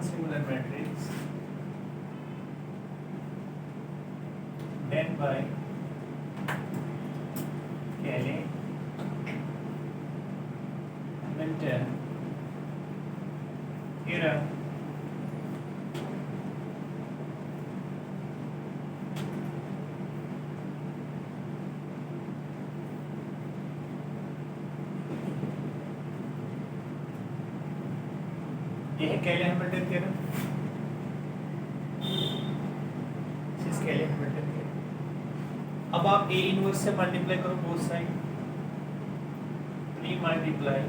non-singular matrix then by Cayley Hamilton theorem ये है केले हैमिल्टन थ्योरम केले हैमिल्टन थ्योरम अब आप ए इनवर्स से मल्टीप्लाई करो both side 3 multiply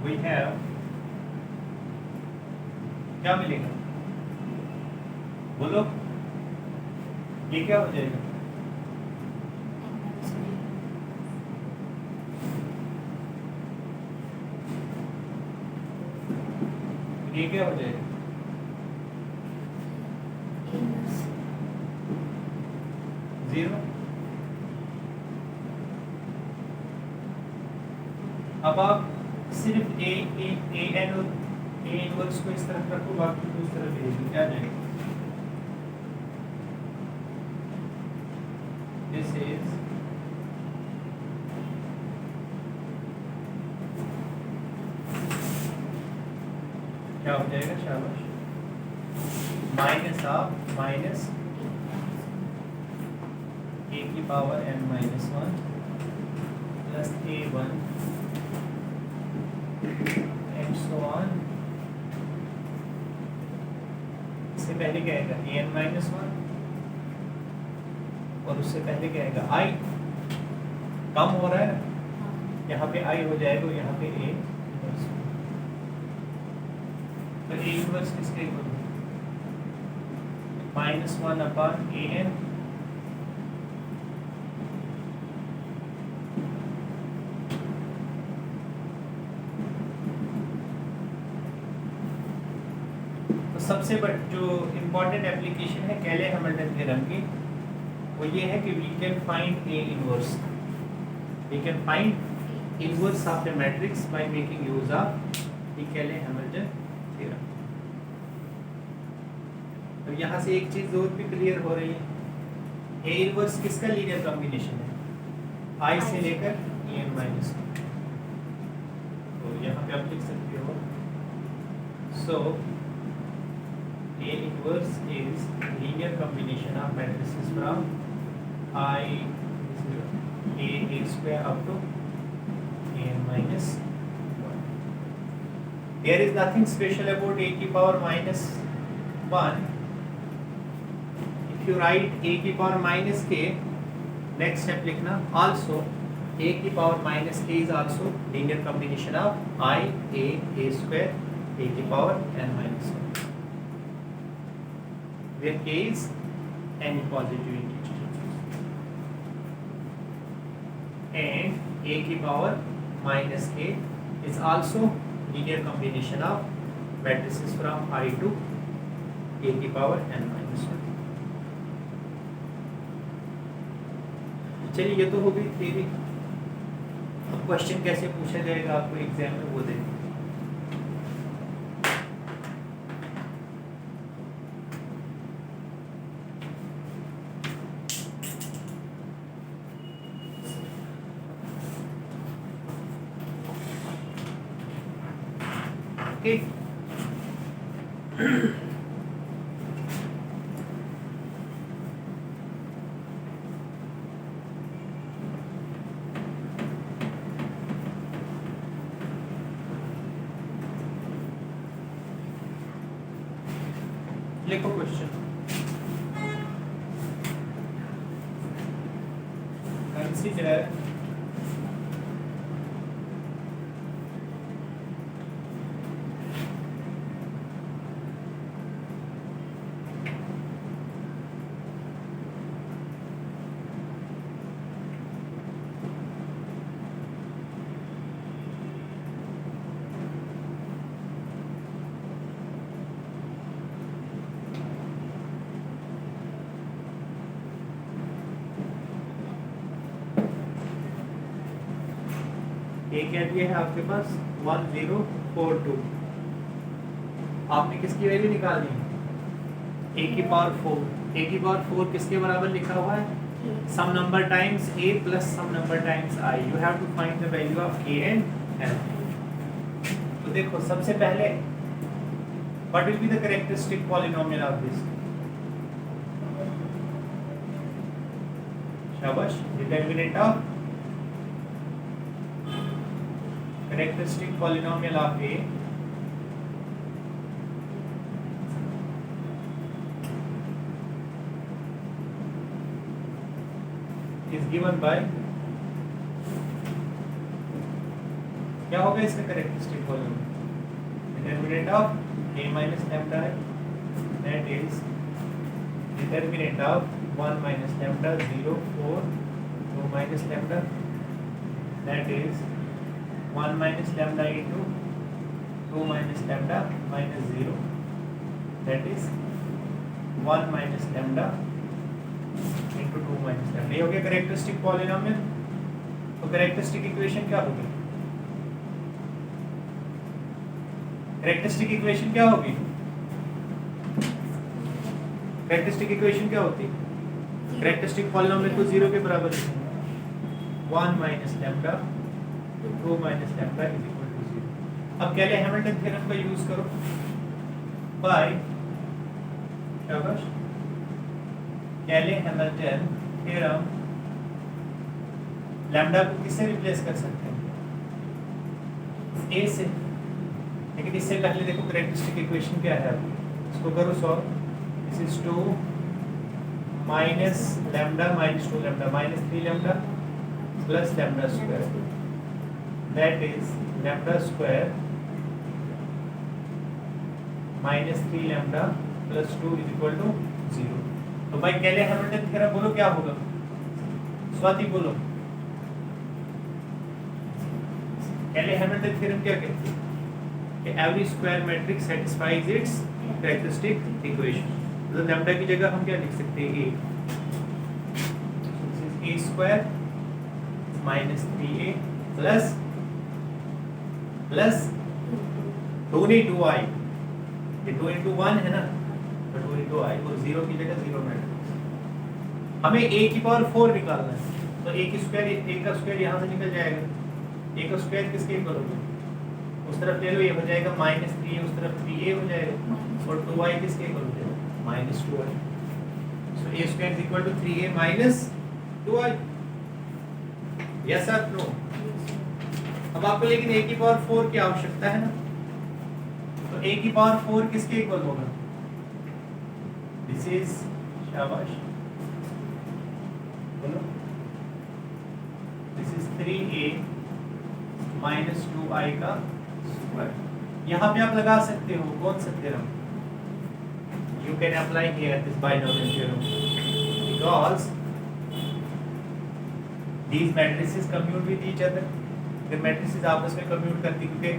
we have क्या मिलेगा बोलो ये क्या हो जाएगा ये क्या हो जाएगा जीरो अब आप सिर्फ ए एन और ए इनवर्स को इस तरफ रखो बाकी को इस तरफ भेज दो क्या जाएगा दिस इज क्या हो जाएगा शाबाश माइनस ऑफ माइनस ए की power n minus 1 plus a1 and so on इससे पहले क्या आएगा an माइनस 1 और उससे पहले क्या आएगा i कम हो रहा है ना यहाँ पे i हो जाएगा और यहाँ पे a इनवर्स तो a इनवर्स किसके इक्वल माइनस 1 अपॉन an सबसे जो इम्पोर्टेंट एप्लीकेशन है केले हैमिल्टन थ्योरम की वो ये है कि we can find a inverse we can find inverse of the matrix by making use of the Cayley Hamilton theorem. तो यहाँ से एक चीज और भी क्लियर हो रही है ए इनवर्स किसका लीनियर कॉम्बिनेशन है आई से लेकर en माइनस तो यहाँ पे आप लिख सकते हो सो A inverse is linear combination of matrices from I a square up to n minus 1. There is nothing special about a की power minus 1. If you write a की power minus k, next step लिखना also a की power minus k is also linear combination of I a square a की power n minus 1. Where k is any positive integer and a की power minus k is also linear combination of matrices from I to a की power n minus 1. चलिए ये तो हो गई theory. अब question कैसे पूछा जाएगा आपको एग्जाम में वो देखिए। Okay. लिखो क्वेश्चन कंसीडर ए क्या दिया है आपके पास 1042। आपने किसकी वैल्यू निकालनी है? ए की पावर 4। ए की पावर 4 किसके बराबर लिखा हुआ है? Some number times A plus some number times I. You have to find the value of A and L. तो देखो सबसे पहले what will be the characteristic polynomial of this? शाबाश। Determinant of characteristic polynomial of A is given by, क्या होगा इसका characteristic polynomial? Determinant of a minus lambda that is determinant of 1 minus lambda 0 4 2 minus lambda that is 1 minus lambda into 2 minus lambda minus 0 that is 1 minus lambda into 2 minus lambda। ये हो गया characteristic polynomial. तो characteristic equation क्या होगी? Characteristic equation क्या होगी? Characteristic equation क्या होती है? कैरेक्टरिस्टिक पॉलिनोमियल को 0 के बराबर लिखेंगे। 1 minus lambda 2 minus lambda is equal to 0। अब कैले हैमिल्टन थ्योरम का यूज करो बाय, शाबाश, कैले हैमिल्टन थ्योरम। लैम्डा को किससे रिप्लेस कर सकते हैं? ए से। लेकिन इससे पहले देखो कैरेक्टरिस्टिक इक्वेशन क्या है आपकी, इसको करो solve. This is 2 minus lambda minus 2 lambda minus 3 lambda plus lambda square, that is lambda square minus 3 lambda plus 2 is equal to 0। तो भाई कैले हैमिल्टन थ्योरम बोलो क्या होगा? स्वाति बोलो, कैले हैमिल्टन थ्योरम क्या कहती है? कि every square matrix satisfies it's characteristic equation. तो लैम्डा की जगह हम क्या लिख सकते हैं? a square minus 3a plus 2 नहीं 2i, ये 2 into 1 है ना, तो 2 into i, और 0 की जगह 0 मैट्रिक्स। हमें a की पावर 4 निकालना है, तो a की स्क्वायर, a का स्क्वायर यहाँ से निकल जाएगा। a का स्क्वायर किसके इक्वल होगा? उस तरफ ले लो, ये हो जाएगा माइनस 3, उस तरफ 3a हो जाएगा, और 2i किसके इक्वल हो जाएगा? Minus 2i। So a square is equal to 3a minus 2i। Yes और नो? अब आपको लेकिन a की पावर 4 की आवश्यकता है ना, तो a की पावर 4 किसके इक्वल होगा? दिस इज, शाबाश बोलो, this is 3a minus 2i का स्क्वायर। यहाँ पे आप लगा सकते हो कौन सा theorem? You can apply here this binomial theorem because these matrices commute with each other। फिर matrices आपस में commute करती, क्योंकि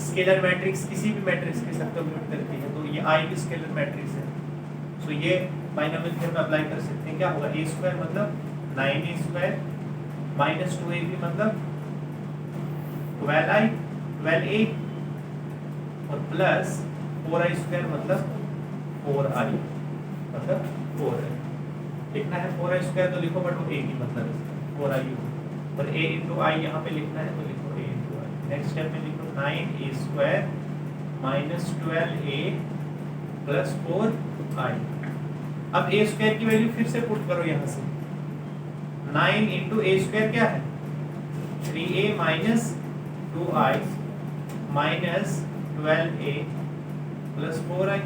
स्केलर मैट्रिक्स किसी भी मैट्रिक्स के साथ commute करती है, तो ये I भी स्केलर मैट्रिक्स है, तो ये binomial theorem अप्लाई कर सकते हैं। क्या होगा? a स्क्वायर मतलब 9a स्क्वायर माइनस 2ab मतलब 12i 12a और प्लस 4i स्क्वायर मतलब 4i मतलब 4i। लिखना है 4i स्क्वायर तो लिखो, बट वो a की मतलब 4i हो, और a इंटू आई यहाँ पे लिखना है तो लिखो a into I. Next step में लिखो 9a square minus 12a plus 4i। अब a स्क्वायर की वैल्यू फिर से पुट करो यहाँ से, 9 इंटू a स्क्वायर क्या है? 3a minus 2i minus 12a plus 4i।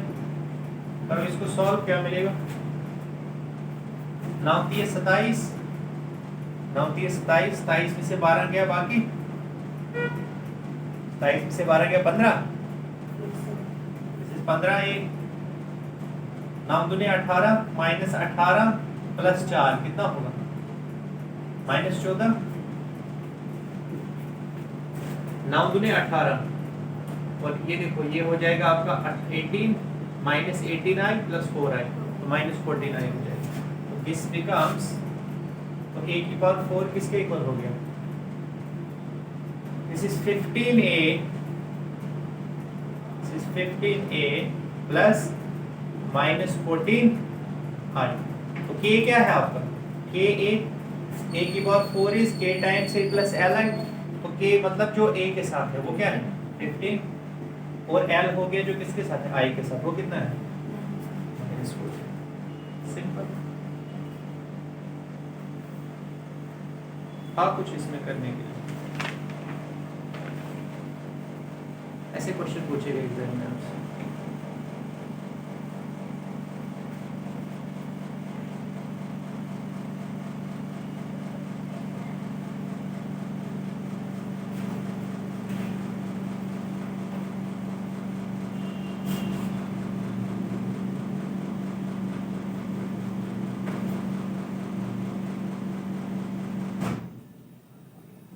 अब इसको सॉल्व क्या मिलेगा? 9 3 27, 9 3 27, 27 में से 12 गया बाकी, 27 में से 12 गया 15, दिस इज 15a। 9 दूनी 18 माइनस 18 प्लस 4 कितना होगा? माइनस 14। 9 दूनी 18, और ये देखो ये हो जाएगा आपका 18 माइनस 18i प्लस 4i, तो माइनस 14i हो जाएगा। तो दिस बिकम्स, तो a की पावर 4 किसके इक्वल हो गया? This is 15a, this is 15a plus minus 14i। तो k क्या है आपका? k a की power 4 is k times a plus li। तो k मतलब जो a के साथ है वो क्या है 15, और l हो गया जो किसके साथ है i के साथ, वो कितना है सिंपल। हाँ कुछ इसमें करने के लिए ऐसे क्वेश्चन पूछेगा एग्जाम में आपसे।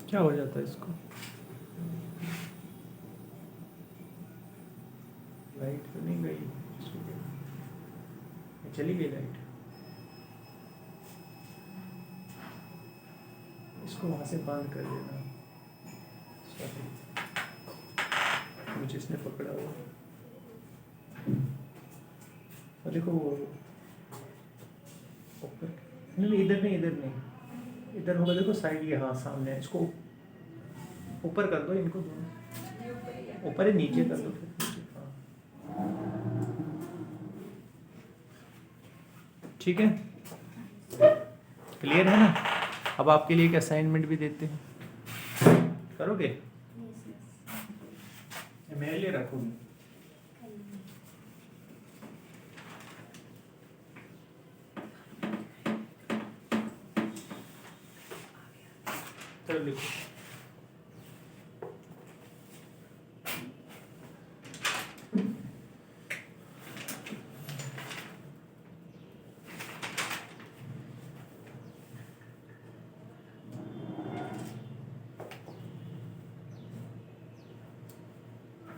क्या हो जाता है इसको? लाइट तो नहीं गई, चली गई लाइट। इसको वहां से बंद कर देना, मुझे इसने पकड़ा हुआ। और देखो वो ऊपर नहीं, इधर नहीं, इधर नहीं, इधर होगा देखो साइड, ये हाँ सामने है। इसको ऊपर कर दो, इनको दोनों ऊपर है, नीचे कर दो फिर नीचे। हाँ ठीक है, क्लियर है ना? अब आपके लिए एक असाइनमेंट भी देते हैं, करोगे? मेरे लिए रखोगे? चलो लिखो।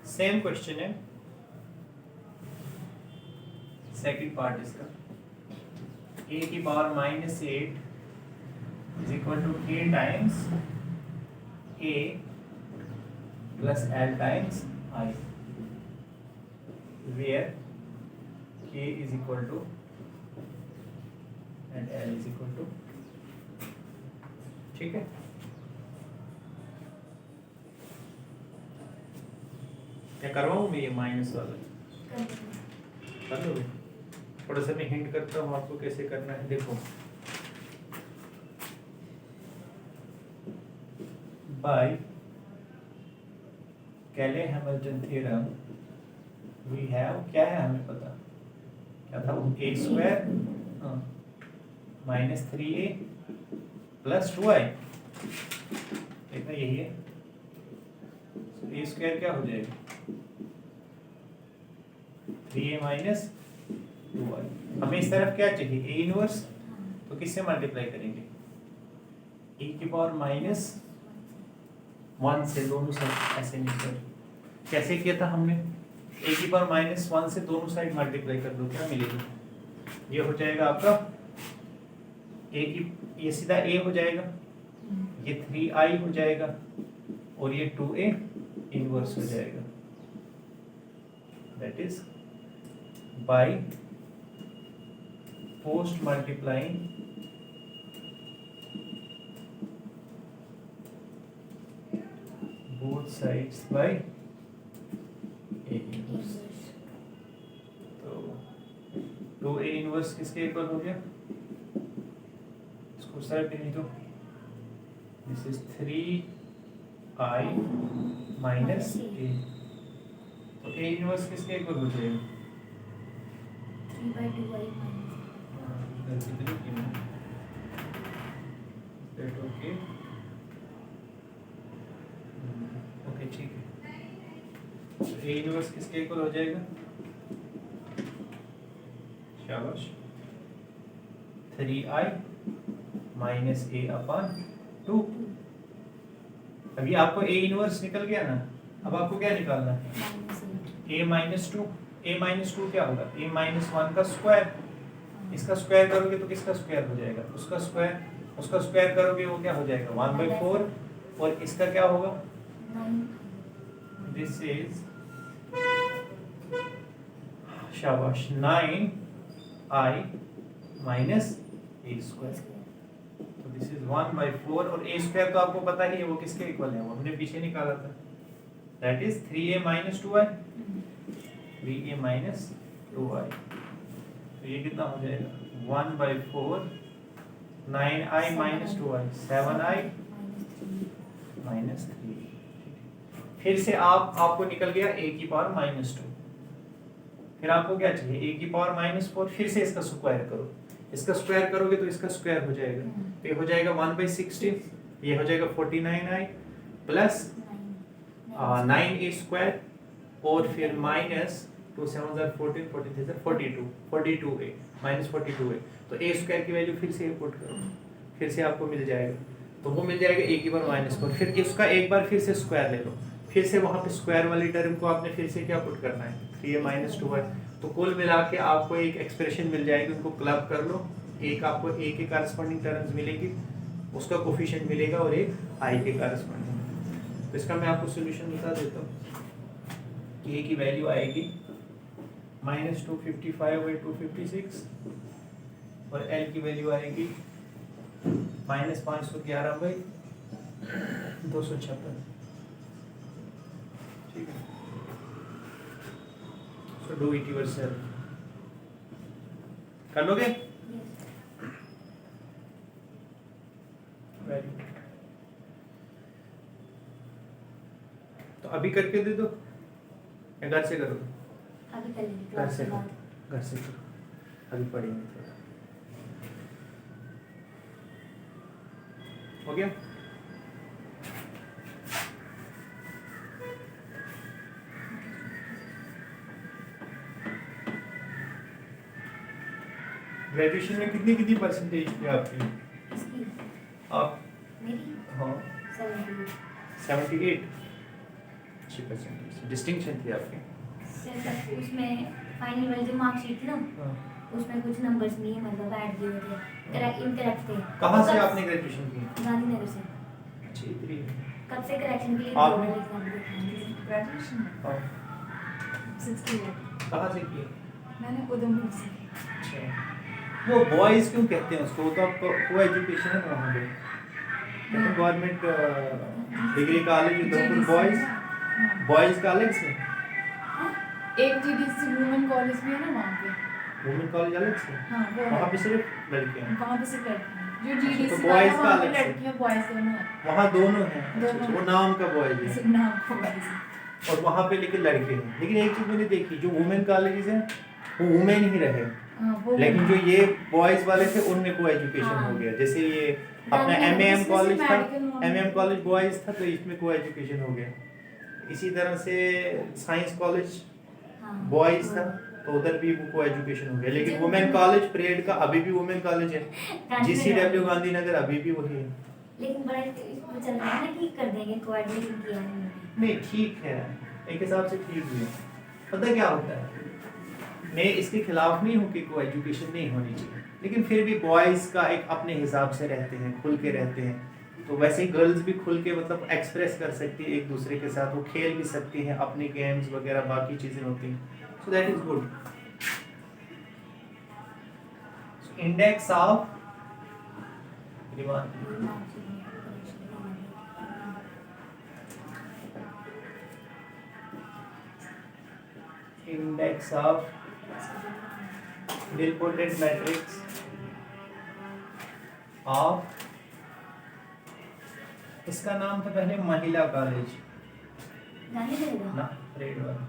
सेम क्वेश्चन है, सेकंड पार्ट इसका। a की power -8 is equal to k times a plus l times i, where k is equal to and l is equal to, ठीक है? क्या करवाऊँ मैं ये माइनस वाला? कर लोगे? थोड़ा सा मैं हिंट करता हूँ आपको कैसे करना है। देखो, बाय कैले हैमिल्टन थ्योरम वी हैव, क्या है हमें पता, क्या था वो, a square minus 3a plus 2i, देखना यही है। a स्क्वायर क्या हो जाएगा 3a माइनस 2i। हमें इस तरफ क्या चाहिए a इनवर्स, तो किससे मल्टीप्लाई करेंगे e की पावर -1 से, दोनों साइड ऐसे निकल, कैसे किया था हमने, a की पावर -1 से दोनों साइड मल्टीप्लाई कर दो, क्या मिलेगा, ये हो जाएगा आपका a की, ये सीधा a हो जाएगा, ये 3i हो जाएगा, और ये 2a इनवर्स हो जाएगा। That is by post multiplying both sides by a inverse। तो 2a इनवर्स किसके इक्वल हो गया, इसको साइड पे लिखो, this is 3i minus a। तो a इनवर्स किसके इक्वल हो जाएगा 3/2i ओके ओके ठीक है। तो a इनवर्स किसके इक्वल हो जाएगा, शाबाश, 3i माइनस a अपॉन 2। अभी आपको a इनवर्स निकल गया ना, अब आपको क्या निकालना है a माइनस 2। a माइनस 2 क्या होगा a माइनस 1 का स्क्वायर, इसका स्क्वायर करोगे तो किसका स्क्वायर हो जाएगा, उसका स्क्वायर, उसका स्क्वायर करोगे वो क्या हो जाएगा 1/4, और इसका क्या होगा दिस इज शाबाश 9i माइनस a स्क्वायर। तो दिस इज 1/4 और a स्क्वायर तो आपको पता ही है वो किसके इक्वल है, वो हमने पीछे निकाला था, that is 3a minus 2i, 3a minus 2i। तो ये कितना हो जाएगा 1/4 9i minus 2i 7i minus 3। फिर से आपको निकल गया a की पावर -2। फिर आपको क्या चाहिए a की पावर -4, फिर से इसका स्क्वायर करो, इसका स्क्वायर करोगे तो इसका स्क्वायर हो जाएगा, तो ये हो जाएगा 1/16, ये हो जाएगा 49i प्लस 9a स्क्वायर और फिर माइनस 2 7 14 43 42a माइनस 42a। तो a स्क्वायर की वैल्यू फिर से पुट करो, फिर से आपको मिल जाएगा, तो वो मिल जाएगा a की पावर -4। फिर इसका एक बार फिर से स्क्वायर ले लो, फिर से वहां पे स्क्वायर वाली टर्म को आपने फिर से क्या पुट करना है 3a माइनस 2i। तो कुल मिला के आपको एक एक्सप्रेशन मिल जाएगी, उनको क्लब कर लो, एक आपको a के कॉरस्पॉन्डिंग टर्म्स मिलेगी, उसका कोफिशिएंट मिलेगा और एक i के कॉरस्पॉन्डिंग। तो इसका मैं आपको सॉल्यूशन बता देता हूँ कि a की वैल्यू आएगी -255/256 और l की वैल्यू आएगी -511/256। ठीक है, सो डू इट योरसेल्फ। कर लोगे? Very good. तो अभी करके दे दो या घर से करो? अभी कर लेंगे, घर से करो, घर से करो, अभी पढ़ेंगे थोड़ा। हो गया? ग्रेजुएशन में कितनी परसेंटेज थी आपकी? इसकी आप? मेरी हाँ 78 अच्छी परसेंटेज, डिस्टिंक्शन थी आपकी। सिर्फ उसमें फाइनल वाली जो मार्कशीट थी ना, हाँ। उसमें कुछ नंबर्स नहीं है, मतलब ऐड किए हुए थे, करेक्ट इनकरेक्ट थे। कहाँ से कब- आपने ग्रेजुएशन की? गांधीनगर से। अच्छी थी। कब से करेक्शन के लिए आपने? ग्रेजुएशन हाँ। 68 कहाँ से की? मैंने उधमपुर से। अच्छा, वो बॉयज क्यों कहते हैं उसको? वो तो आपको को एजुकेशन है ना वहाँ पे, कहते government degree college Udhampur boys, boys का अलग से, एक जीडीसी वुमेन कॉलेज भी है ना वहाँ पे। वुमेन कॉलेज अलग से, हाँ वो वहाँ है। पे सिर्फ लड़के हैं, वहाँ पे सिर्फ लड़कियाँ हैं। जो तो जीडीसी boys का वहाँ पे अलग से। लड़कियाँ बॉयज दोनों हैं। वहाँ दोनों हैं। दोनों अच्छा, वो हैं। नाम का बॉयज है सिर्फ नाम को बॉयज है। और वहाँ पे लेकिन लड़के हैं। लेकिन एक चीज मैंने देखी, जो वुमेन कॉलेजेस हैं वो वुमेन ही रहे, हाँ वो लेकिन जो ये बॉयज वाले थे उनमें को एजुकेशन हाँ। हो गया। जैसे ये अपना गांधीनगर एमएएम इसमें कॉलेज से था, medical वहाँ एमएएम कॉलेज बॉयज था तो इसमें को एजुकेशन हो गया। इसी तरह से साइंस कॉलेज हाँ, बॉयज था हाँ। तो उधर भी को एजुकेशन हो गया। लेकिन जी, वुमेन जी। कॉलेज परेड का अभी भी वुमेन कॉलेज है, गांधीनगर जीसीडब्ल्यू गांधीनगर अभी भी वही है। लेकिन बड़ा इसमें चल रहा है ना, ठीक कर देंगे कोऑर्डिनेशन किया है उन्होंने। नहीं ठीक है, एक हिसाब से ठीक भी है। पता क्या होता है, मैं इसके खिलाफ नहीं हूँ कि को एजुकेशन नहीं होनी चाहिए, लेकिन फिर भी बॉयज का एक अपने हिसाब से रहते हैं, खुल के रहते हैं। तो वैसे ही गर्ल्स भी खुल के मतलब एक्सप्रेस कर सकती है एक दूसरे के साथ, वो खेल भी सकती हैं, अपनी गेम्स वगैरह बाकी चीजें होती हैं, so that is good. Index of index of nilpotent matrix of, इसका नाम था पहले महिला कॉलेज गांधीनगर ना, रेड वाला।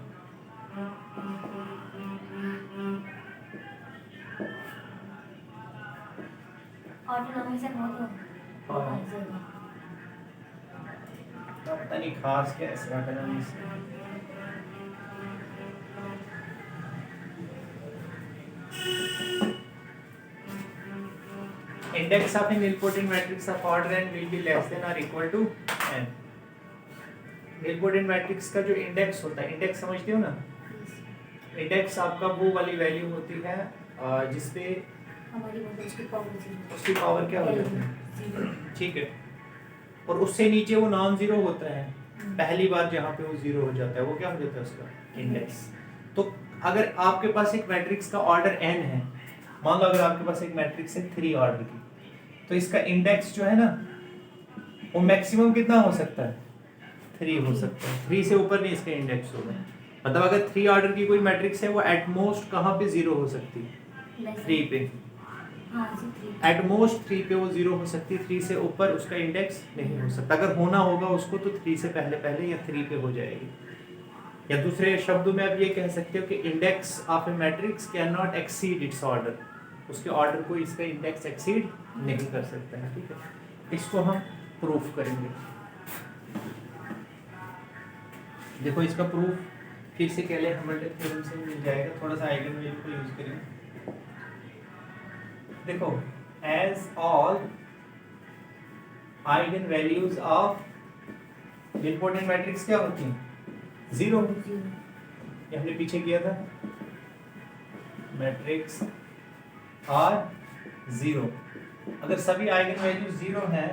ऑटोनॉमी से बहुत हो हाँ। पता नहीं खास क्या ऐसे ऑटोनॉमी से। Index of a nilpotent matrix of odd rank will be less than or equal to n. nilpotent matrix का जो इंडेक्स होता है, इंडेक्स समझते हो ना? इंडेक्स आपका वो वाली वैल्यू होती है जिसपे हमारी मतलब उसकी पावर क्या हो जाती है, ठीक है, और उससे नीचे वो नॉन जीरो होता है पहली बार जहाँ पे वो जीरो हो जाता है वो क्या हो जाता है उसका इंडेक्स। तो अगर आपके पास एक मैट्रिक्स का ऑर्डर n है, मान लो अगर आपके पास एक मैट्रिक्स है 3 ऑर्डर की, तो इसका इंडेक्स जो है ना वो मैक्सिमम कितना हो सकता है 3 हो सकता है, 3 से ऊपर नहीं इसका इंडेक्स होगा। मतलब अगर 3 ऑर्डर की कोई मैट्रिक्स है वो एट मोस्ट कहाँ पे जीरो हो सकती है 3 पे, एट मोस्ट 3 पे वो जीरो हो सकती है, 3 से ऊपर उसका इंडेक्स नहीं हो सकता। अगर होना होगा उसको तो 3 से पहले पहले या 3 पे हो जाएगी। या दूसरे शब्दों में आप ये कह सकते हो कि index of a matrix can not exceed it's order, उसके ऑर्डर को इसका इंडेक्स एक्सीड नहीं कर सकता है। ठीक है, इसको हम प्रूफ करेंगे। देखो इसका प्रूफ फिर से केले हैमिल्टन थ्योरम से मिल जाएगा, थोड़ा सा आइगन वैल्यू को यूज करेंगे। देखो as all eigenvalues of important matrix क्या होती हैं जीरो, ये हमने पीछे किया था, मैट्रिक्स आर जीरो। अगर सभी आइगन वैल्यू जीरो हैं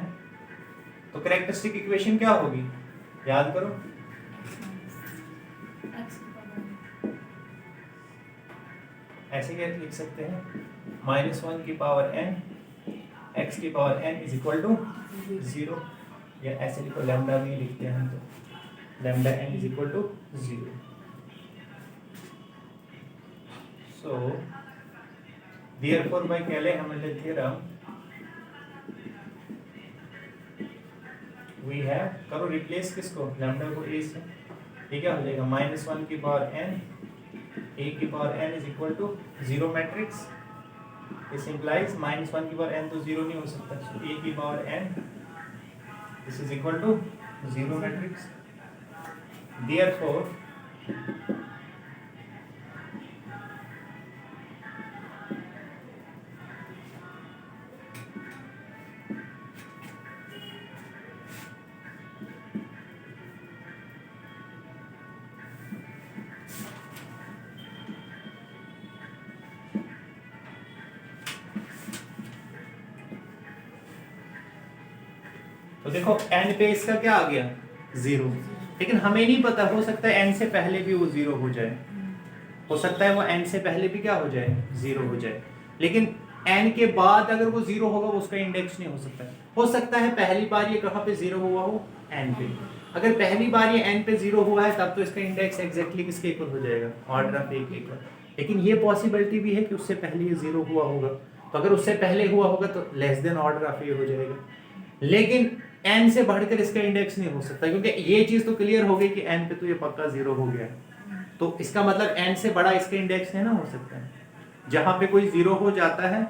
तो कैरेक्टरिस्टिक इक्वेशन क्या होगी याद करो, ऐसे क्या लिख सकते हैं -1 की पावर n x की power n is equal to 0, या ऐसे लिखो लैम्डा भी लिखते हैं हम, तो lambda n is equal to 0। So therefore by Cayley Hamilton theorem we have, करो रिप्लेस किसको लैम्डा को a से, ये क्या हो जाएगा -1 की पावर n a की power n is equal to 0 matrix. This implies -1 की पावर n तो 0 नहीं हो सकता, सो a की power n this is equal to 0 matrix. Therefore तो देखो n पे इसका क्या आ गया 0, लेकिन हमें नहीं पता, हो सकता है n से पहले भी वो 0 हो जाए, हो सकता है वो n से पहले भी क्या हो जाए 0 हो जाए, लेकिन n के बाद अगर वो 0 होगा वो उसका इंडेक्स नहीं हो सकता। हो सकता है पहली बार ये कहाँ पे 0 हुआ हो n पे, अगर पहली बार ये n पे 0 हुआ है तब तो इसका इंडेक्स एग्जैक्टली किसके इक्वल हो जाएगा ऑर्डर ऑफ 1 के इक्वल, लेकिन ये पॉसिबिलिटी भी है कि उससे पहले ये 0 हुआ होगा, तो अगर उससे पहले हुआ होगा तो लेस देन ऑर्डर ऑफ ए हो जाएगा, लेकिन n से बढ़कर इसका इंडेक्स नहीं हो सकता, क्योंकि ये चीज तो क्लियर हो गई कि n पे तो ये पक्का 0 हो गया, तो इसका मतलब n से बड़ा इसका इंडेक्स है ना हो सकता है। जहां पे कोई 0 हो जाता है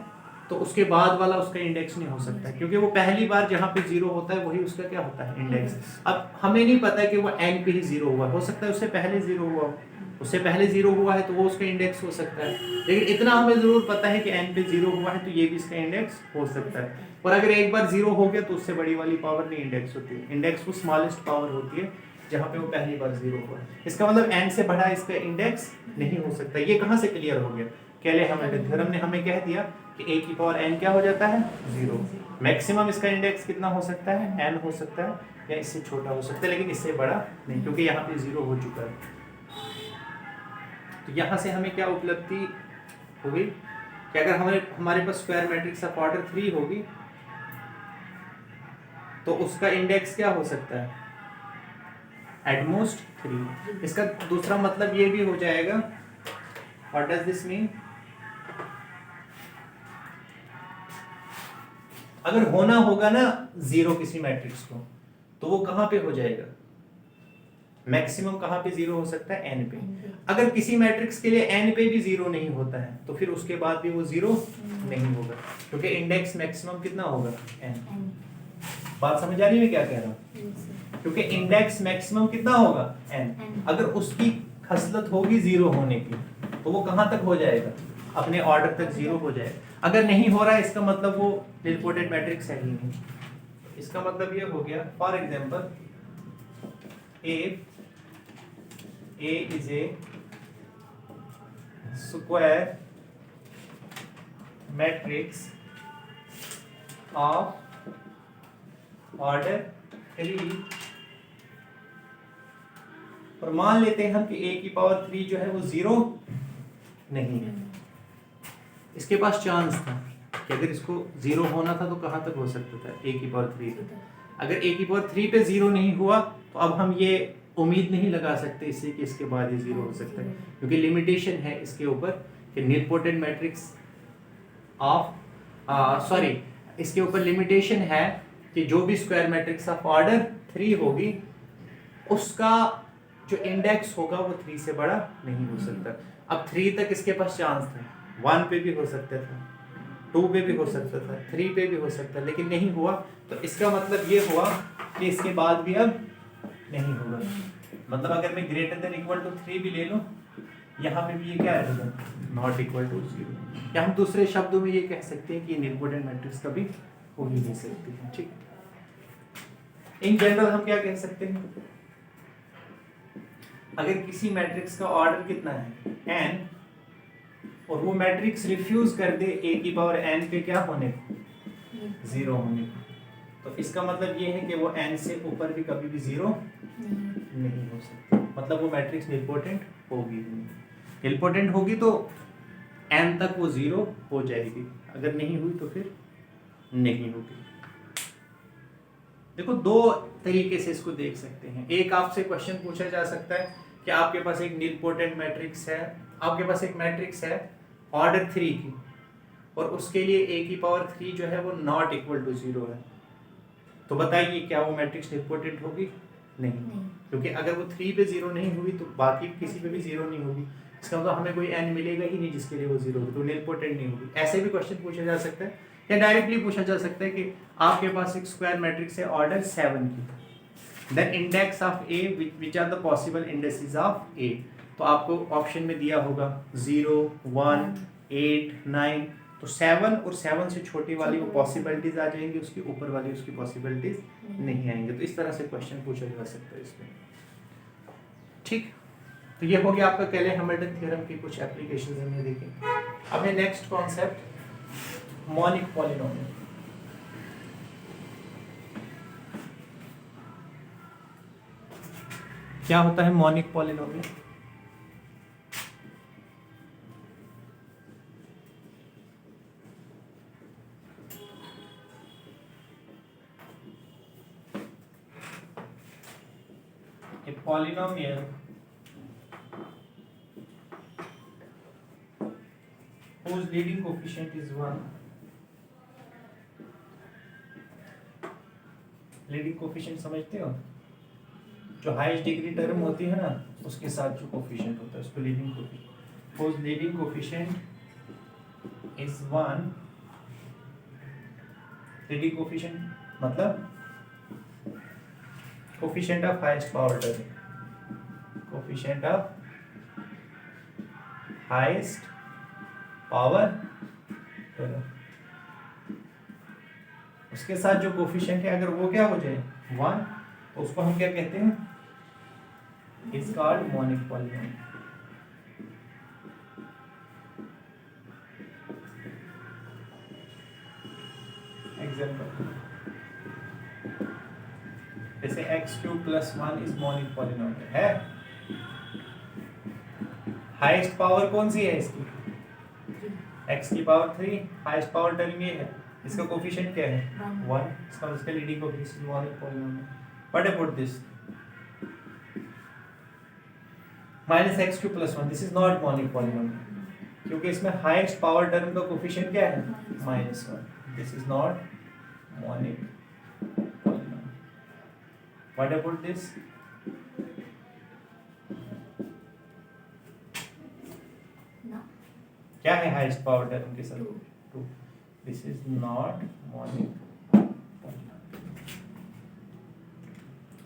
तो उसके बाद वाला उसका इंडेक्स नहीं हो सकता, क्योंकि वो पहली बार जहां पे 0 होता है वही उसका क्या होता है इंडेक्स। अब हमें नहीं पता कि वो n पे ही 0 हुआ, हो सकता है उससे पहले 0 हुआ हो, उससे पहले 0 हुआ है तो वो उसका इंडेक्स हो सकता है, लेकिन इतना हमें जरूर पता है कि n पे 0 हुआ है तो ये भी इसका इंडेक्स हो सकता है। और अगर एक बार 0 हो गया तो उससे बड़ी वाली पावर नहीं इंडेक्स होती है, इंडेक्स वो स्मॉलेस्ट पावर होती है जहाँ पे वो पहली बार 0 हुआ। इसका मतलब n से बड़ा इसका इंडेक्स नहीं हो सकता। ये कहाँ से क्लियर हो गया, केले हैमिल्टन थ्योरम ने हमें कह दिया कि a की पावर n क्या हो जाता है 0, मैक्सिमम इसका इंडेक्स कितना हो सकता है n हो सकता है, या इससे छोटा हो सकता है लेकिन इससे बड़ा नहीं, क्योंकि यहाँ पे 0 हो चुका है। तो यहाँ से हमें क्या उपलब्धि होगी कि अगर हमारे पास स्क्वायर मैट्रिक्स ऑफ ऑर्डर 3 होगी तो उसका इंडेक्स क्या हो सकता है एट मोस्ट 3। इसका दूसरा मतलब ये भी हो जाएगा, व्हाट डज दिस मीन, अगर होना होगा ना 0 किसी मैट्रिक्स को तो वो कहां पे हो जाएगा, मैक्सिमम कहां पे 0 हो सकता है n पे। अगर किसी मैट्रिक्स के लिए n पे भी 0 नहीं होता है तो फिर उसके बाद भी वो 0 नहीं होगा, क्योंकि इंडेक्स मैक्सिमम कितना होगा n। बात समझ आ रही है क्या कह रहा हूं, क्योंकि इंडेक्स मैक्सिमम कितना होगा n, अगर उसकी खसलत होगी 0 होने की तो वो कहां तक हो जाएगा अपने ऑर्डर तक 0 हो जाएगा। अगर नहीं हो रहा है इसका मतलब वो निलपोटेंट मैट्रिक्स है ही नहीं। इसका मतलब ये हो गया, for example A is a square matrix of order 3 और मान लेते हैं हम कि a की पावर 3 जो है वो 0 नहीं है। इसके पास चांस था कि अगर इसको 0 होना था तो कहाँ तक हो सकता था, a की पावर 3 तक। अगर a की पावर 3 पे 0 नहीं हुआ तो अब हम ये उम्मीद नहीं लगा सकते इससे कि इसके बाद ये 0 हो सकता है, क्योंकि लिमिटेशन है इसके ऊपर कि निलपोटेंट मैट्रिक्स ऑफ सॉरी इसके ऊपर लिमिटेशन है कि जो भी स्क्वायर मैट्रिक्स ऑफ ऑर्डर 3 होगी उसका जो इंडेक्स होगा वो 3 से बड़ा नहीं हो सकता। अब 3 तक इसके पास चांस था, 1 पे भी हो सकता था, 2 पे भी हो सकता था, 3 पे भी हो सकता, लेकिन नहीं हुआ। तो इसका मतलब ये हुआ कि इसके बाद भी अब नहीं होगा। मतलब अगर मैं ग्रेटर देन इक्वल टू 3 भी ले लूं, यहाँ पे भी ये क्या रहेगा, नॉट इक्वल टू 0। या हम दूसरे शब्दों में ये कह सकते हैं कि ये निलपोटेंट मैट्रिक्स कभी हो ही नहीं सकती है। ठीक, इन जनरल हम क्या कह सकते हैं, अगर किसी मैट्रिक्स का ऑर्डर कितना है n और वो मैट्रिक्स रिफ्यूज कर दे a की पावर n पे क्या होने को, 0 होने को, तो इसका मतलब ये है कि वो n से ऊपर भी कभी भी 0 नहीं हो सकता। मतलब वो मैट्रिक्स निलपोटेंट होगी नहीं। निलपोटेंट होगी तो n तक वो 0 हो जाएगी, अगर नहीं हुई तो फिर नहीं होगी। देखो दो तरीके से इसको देख सकते हैं। एक आपसे क्वेश्चन पूछा जा सकता है कि आपके पास एक निलपोटेंट मैट्रिक्स है, आपके पास एक मैट्रिक्स है ऑर्डर 3 की और उसके लिए a की पावर 3 जो है वो नॉट इक्वल टू 0 है, तो बताइए क्या वो मैट्रिक्स निलपोटेंट होगी? नहीं, क्योंकि अगर वो 3 पे 0 नहीं हुई तो बाकी किसी पे भी 0 नहीं होगी। इसका मतलब हमें कोई n मिलेगा ही नहीं जिसके लिए वो 0 होगी, तो निलपोटेंट नहीं होगी। ऐसे भी क्वेश्चन पूछा जा सकता है या डायरेक्टली पूछा जा सकता है कि आपके पास एक स्क्वायर मैट्रिक्स है ऑर्डर 7 की, then index of a which are the possible indexes of a, तो आपको ऑप्शन में दिया होगा 0 1 8 9, तो 7 और 7 से छोटी वाली वो पॉसिबिलिटीज आ जाएंगी, उसके ऊपर वाली उसकी पॉसिबिलिटीज नहीं आएंगे। तो इस तरह से क्वेश्चन पूछा जा सकता है इसमें। ठीक, तो ये हो गया आपका केले हैमिल्टन थ्योरम की कुछ एप्लीकेशंस हमने देखी। अब है नेक्स्ट कॉन्सेप्ट मॉनिक पॉलिनोमियल। क्या होता है monic polynomial? A polynomial whose leading coefficient is 1, leading coefficient समझते हो, जो हाईएस्ट डिग्री टर्म होती है ना उसके साथ जो कोफिशिएंट होता है उसको leading coefficient, whose leading coefficient is 1, leading coefficient मतलब coefficient of highest power term, coefficient of highest power term, उसके साथ जो कोफिशिएंट है अगर वो क्या हो जाए 1, तो उसको हम क्या कहते हैं, is called monic polynomial. Example जैसे x³ + 1 इज मॉनिक पॉलिनोमियल है। हाईएस्ट पावर कौन सी है इसकी, x की पावर 3, हाईएस्ट पावर टर्म ये है, इसका कोफिशिएंट क्या है 1, इसका उसका leading coefficient monic polynomial. What about this -x³ + 1, this is not monic polynomial, क्योंकि इसमें हाईएस्ट पावर टर्म का कोफिशिएंट क्या है -1, this is not monic polynomial. What about this, क्या है हाईएस्ट पावर टर्म के साथ 2, दिस इज नॉट मॉनिक।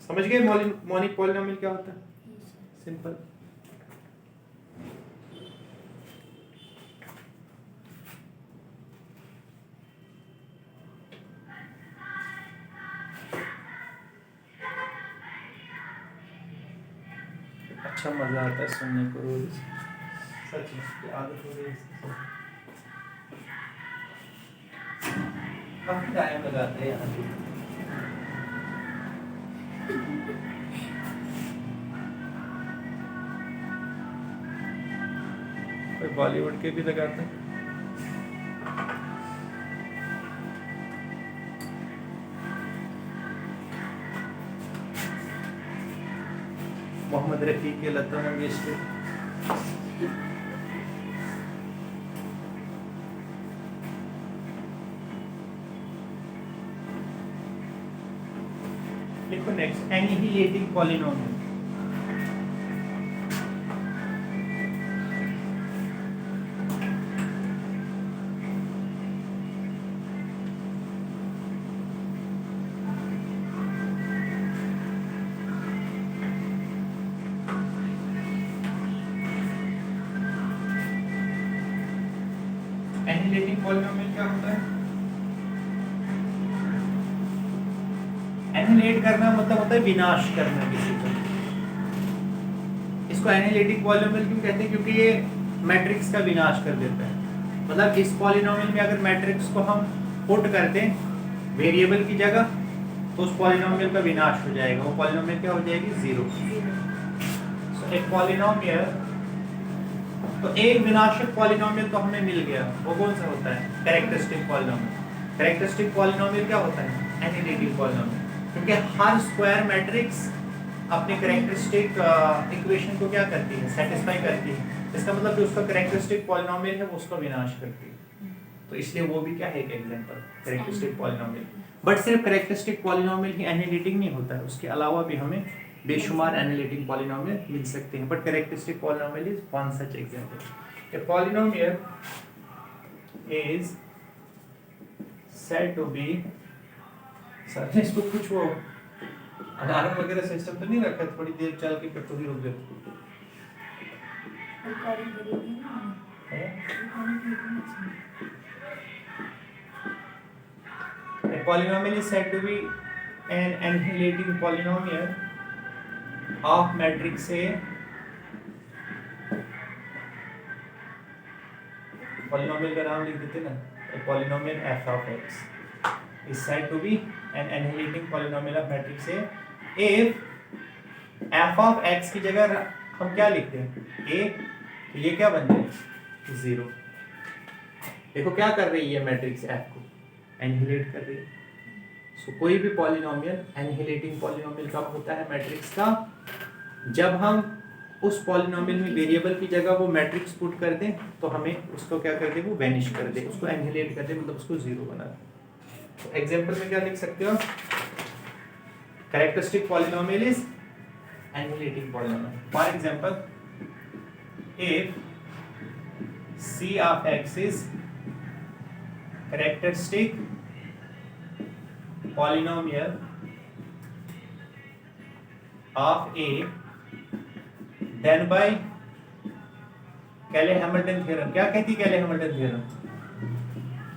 समझ गए मॉनिक पॉलिनोमियल क्या होता है? सिंपल। अच्छा मजा आता है सुनने को रोज, सच में आदत हो गई इसकी। काफी टाइम लगाते हैं यहाँ पे। कोई बॉलीवुड के भी लगाता है। मोहम्मद रफी के, लता मंगेशकर। लिखो नेक्स्ट, एनिहिलेटिंग पॉलिनोमियल। एनिहिलेटिंग पॉलिनोमियल क्या होता है? एनिहिलेट करना मतलब होता है विनाश करना किसी को। इसको एनिहिलेटिंग पॉलिनोमियल क्यों कहते हैं? क्योंकि ये मैट्रिक्स का विनाश कर देता है। मतलब इस पॉलिनोमियल में अगर मैट्रिक्स को हम पुट कर दें वेरिएबल की जगह, तो उस पॉलिनोमियल का विनाश हो जाएगा। वो पॉलिनोमियल क्या हो जाएगी? जीरो। सो एक पॉलिनोमियल, तो एक विनाशक पॉलिनोमियल तो हमें मिल गया। वो कौन सा होता है? Characteristic polynomial. कैरेक्टरिस्टिक पॉलिनोमियल क्या होता है? एनिहिलेटिंग पॉलिनोमियल। क्योंकि हर स्क्वायर मैट्रिक्स अपने कैरेक्टरिस्टिक इक्वेशन को क्या करती है? सेटिस्फाई करती है। इसका मतलब जो उसका कैरेक्टरिस्टिक पॉलिनोमियल है वो उसका विनाश करती है। तो इसलिए वो भी क्या है? एक एग्जांपल कैरेक्टरिस्टिक पॉलिनोमियल। बट सिर्फ कैरेक्टरिस्टिक पॉलिनोमियल ही एनिहिलेटिंग नहीं होता है, उसके अलावा भी हमें बेशुमार एनिहिलेटिंग पॉलिनोमियल मिल सकते हैं। But characteristic polynomial is one such example. A polynomial is said to be, sir ने इसको कुछ वो अलार्म वगैरह सिस्टम तो नहीं रखा? थोड़ी देर चल के फिर तो ही रुक जाए। रिकॉर्डिंग करेगी ना, रिकॉर्डिंग करेगी। A polynomial is said to be an annihilating polynomial of matrix A. Polynomial का नाम लिख देते ना। A polynomial f of x is said to be an annihilating polynomial of matrix A if f of x की जगह हम क्या लिखते हैं? a, तो ये क्या बन जाए? जीरो। देखो क्या कर रही है मैट्रिक्स f को? एनिहिलेट कर रही है। सो कोई भी पॉलिनोमियल एनिहिलेटिंग पॉलिनोमियल कब होता है मैट्रिक्स का? जब हम उस पॉलिनोमियल में वेरिएबल की जगह वो मैट्रिक्स पुट कर दें, तो हमें उसको क्या कर दे? वो वेनिश कर दे, उसको एनिहिलेट कर दे, मतलब उसको जीरो बना दे। तो एग्जांपल में क्या लिख सकते हो? Characteristic polynomial is annihilating polynomial. For example, if c of x is characteristic polynomial of A, then by Cayley Hamilton theorem. क्या कहती है कैले-हैमिल्टन थ्योरम?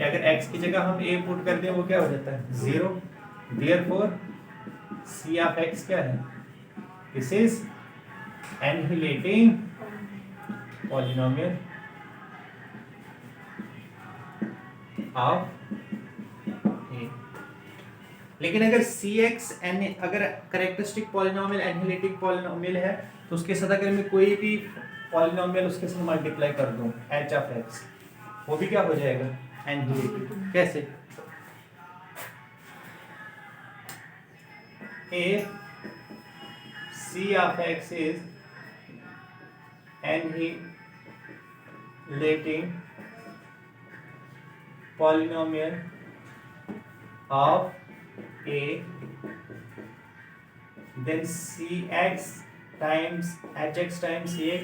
अगर x की जगह हम a पुट कर दें वो क्या हो जाता है? Zero. Therefore c of x क्या है? This is annihilating polynomial of a। लेकिन अगर cx अगर कैरेक्टरिस्टिक पॉलिनोमियल एनिहिलेटिंग पॉलिनोमियल है, तो उसके साथ अगर मैं कोई भी पॉलिनोमियल उसके साथ मल्टीप्लाई कर दूं h of x, वो भी क्या हो जाएगा? एनिहिलेटिंग। कैसे? if c of x is annihilating polynomial of a, then cx times hx times cx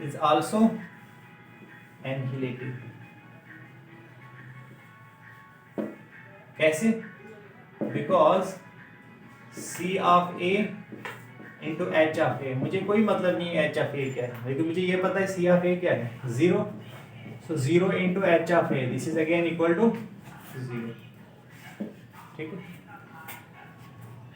is also annihilating। कैसे? Because c of a into h of a, मुझे कोई मतलब नहीं है h of a क्या है, लेकिन मुझे ये पता है c of a क्या है? Zero. So 0 into h of a, this is again equal to 0। ठीक है?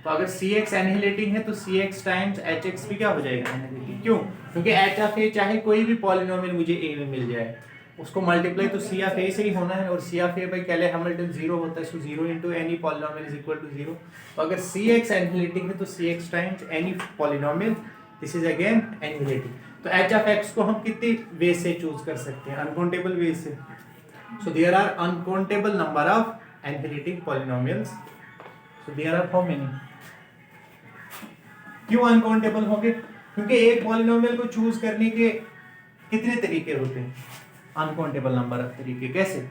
तो अगर cx एनिहिलेटिंग है तो cx टाइम्स hx भी क्या हो जाएगा? एनिहिलेटिंग। क्यों? क्योंकि h of a चाहे कोई भी पॉलिनोमियल मुझे a में मिल जाए, उसको मल्टीप्लाई तो c of a से ही होना है, और c of a बाई कैले-हैमिल्टन 0 होता है। सो 0 into any polynomial is equal to 0। तो अगर cx एनिहिलेटिंग है तो cx times any polynomial, this is again annihilating। तो एच ऑफ एक्स को हम कितने वे से चूज कर सकते हैं? अनकाउंटेबल वे से। So there are uncountable number of annihilating polynomials. So there are how many? क्यों अनकाउंटेबल होंगे? क्योंकि एक पॉलिनोमियल को चूज करने के कितने तरीके होते हैं? अनकाउंटेबल नंबर ऑफ तरीके। कैसे?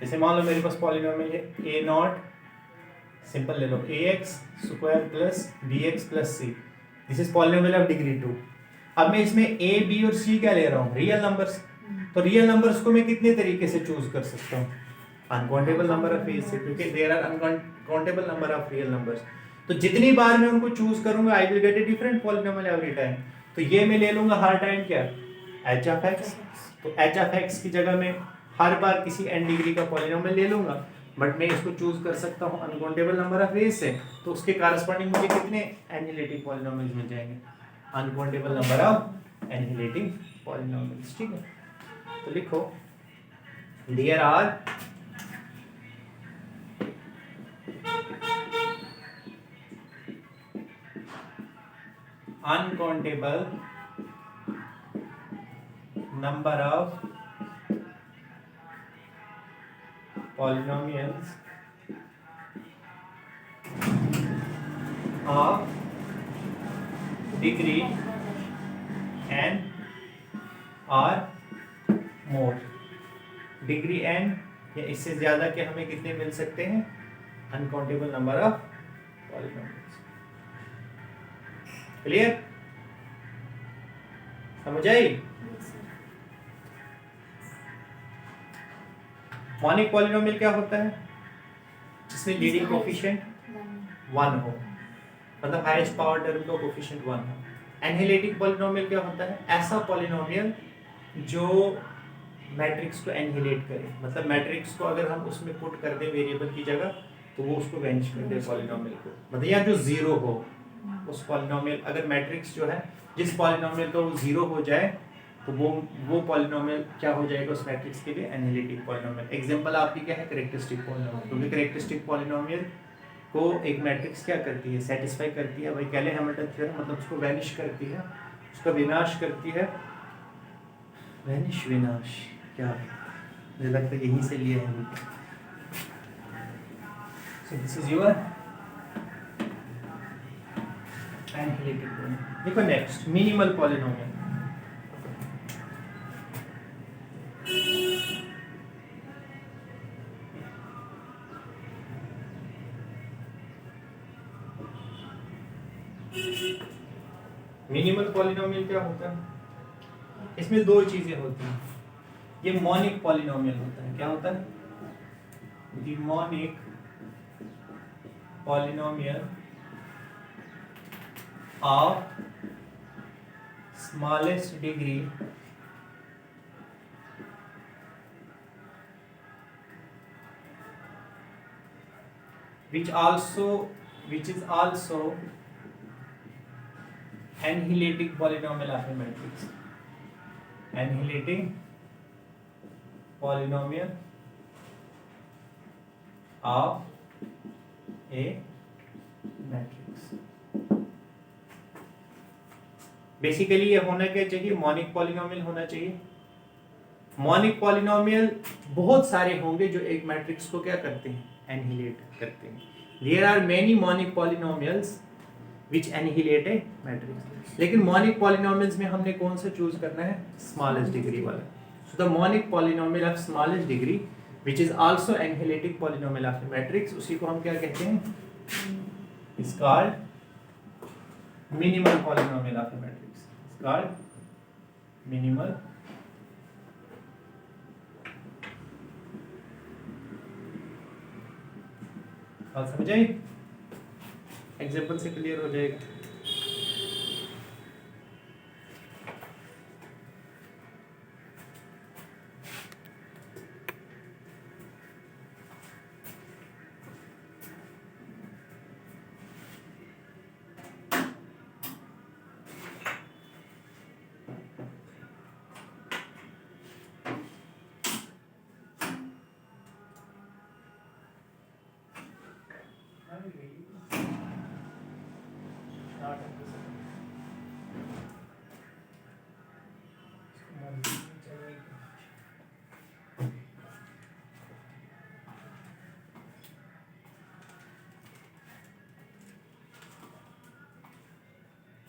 जैसे मान लो मेरे पास पॉलिनोमियल है ए नॉट, सिंपल ले लो, ax square plus bx plus c। This is polynomial of degree 2। अब मैं इसमें a b और c क्या ले रहा हूँ? Real numbers. तो रियल नंबर्स को मैं कितने तरीके से चूज कर सकता हूँ? अनकाउंटेबल नंबर ऑफ ए से, क्योंकि there are uncountable number of real numbers. तो जितनी बार मैं उनको चूज करूंगा I will get a different polynomial every time. तो ये मैं ले लूंगा हर टाइम क्या? H of x. तो एच ऑफ एक्स की जगह में हर बार किसी n डिग्री का पॉलिनोमियल ले लूंगा, बट मैं इसको चूज कर सकता हूँ अनकाउंटेबल नंबर ऑफ वेज से। तो उसके कॉरस्पॉन्डिंग मुझे कितने एनिहिलेटिंग पॉलिनोमियल्स मिल जाएंगे? Uncountable number of annihilating polynomials. ठीक है, तो लिखो there are uncountable number of polynomials of degree n or more। Degree n या इससे ज्यादा के हमें कितने मिल सकते हैं? Uncountable number of polynomials. Clear? समझ आई? मॉनिक पॉलिनोमियल क्या होता है? जिसमें लीडिंग कोफिशिएंट 1 हो, मतलब हाईएस्ट पावर टर्म का कोफिशिएंट 1 हो। एनहिलेटिंग पॉलिनोमियल क्या होता है? ऐसा पॉलिनोमियल जो मैट्रिक्स को एनहिलेट करे, मतलब मैट्रिक्स को अगर हम उसमें पुट कर दें वेरिएबल की जगह तो वो उसको वैनिश कर दे पॉलिनोमियल को, मतलब या जो जीरो हो उस पॉलिनोमियल, अगर मैट्रिक्स जो है जिस पॉलिनोमियल का वो जीरो हो जाए तो वो पॉलिनोमियल क्या हो जाएगा उस मैट्रिक्स के लिए? एनहिलेटिंग पॉलिनोमियल। एग्जांपल आपकी क्या है? Characteristic polynomial. क्योंकि कैरेक्टरिस्टिक पॉलिनोमियल को एक मैट्रिक्स क्या करती है? सेटिस्फाई करती है। भाई कैले हैमिल्टन थ्योरम, मतलब उसको वैनिश करती है, उसका विनाश करती है। वैनिश, विनाश, क्या मुझे लगता है यहीं से लिए हैं। So this is your annihilating polynomial. देखो next, minimal polynomial. Minimal polynomial क्या होता है? इसमें दो चीजें होती हैं। ये मॉनिक पॉलिनोमियल होता है। क्या होता है? The monic polynomial of smallest degree which is also annihilating polynomial of a matrix। annihilating polynomial of a matrix। Basically ये होना क्या चाहिए? मॉनिक पॉलिनोमियल होना चाहिए। मॉनिक पॉलिनोमियल बहुत सारे होंगे जो एक मैट्रिक्स को क्या करते हैं? एनहिलेट करते हैं। There are many monic polynomials which annihilate a matrix. लेकिन मॉनिक पॉलिनोमियल्स में हमने कौन सा चूज करना है? स्मॉलेस्ट डिग्री वाला। So the monic polynomial of smallest degree which is also annihilating polynomial of a matrix, उसी को हम क्या कहते हैं? Is called minimal polynomial of a matrix. Is called minimal बात समझ आई? एग्जाम्पल से क्लियर हो जाएगा।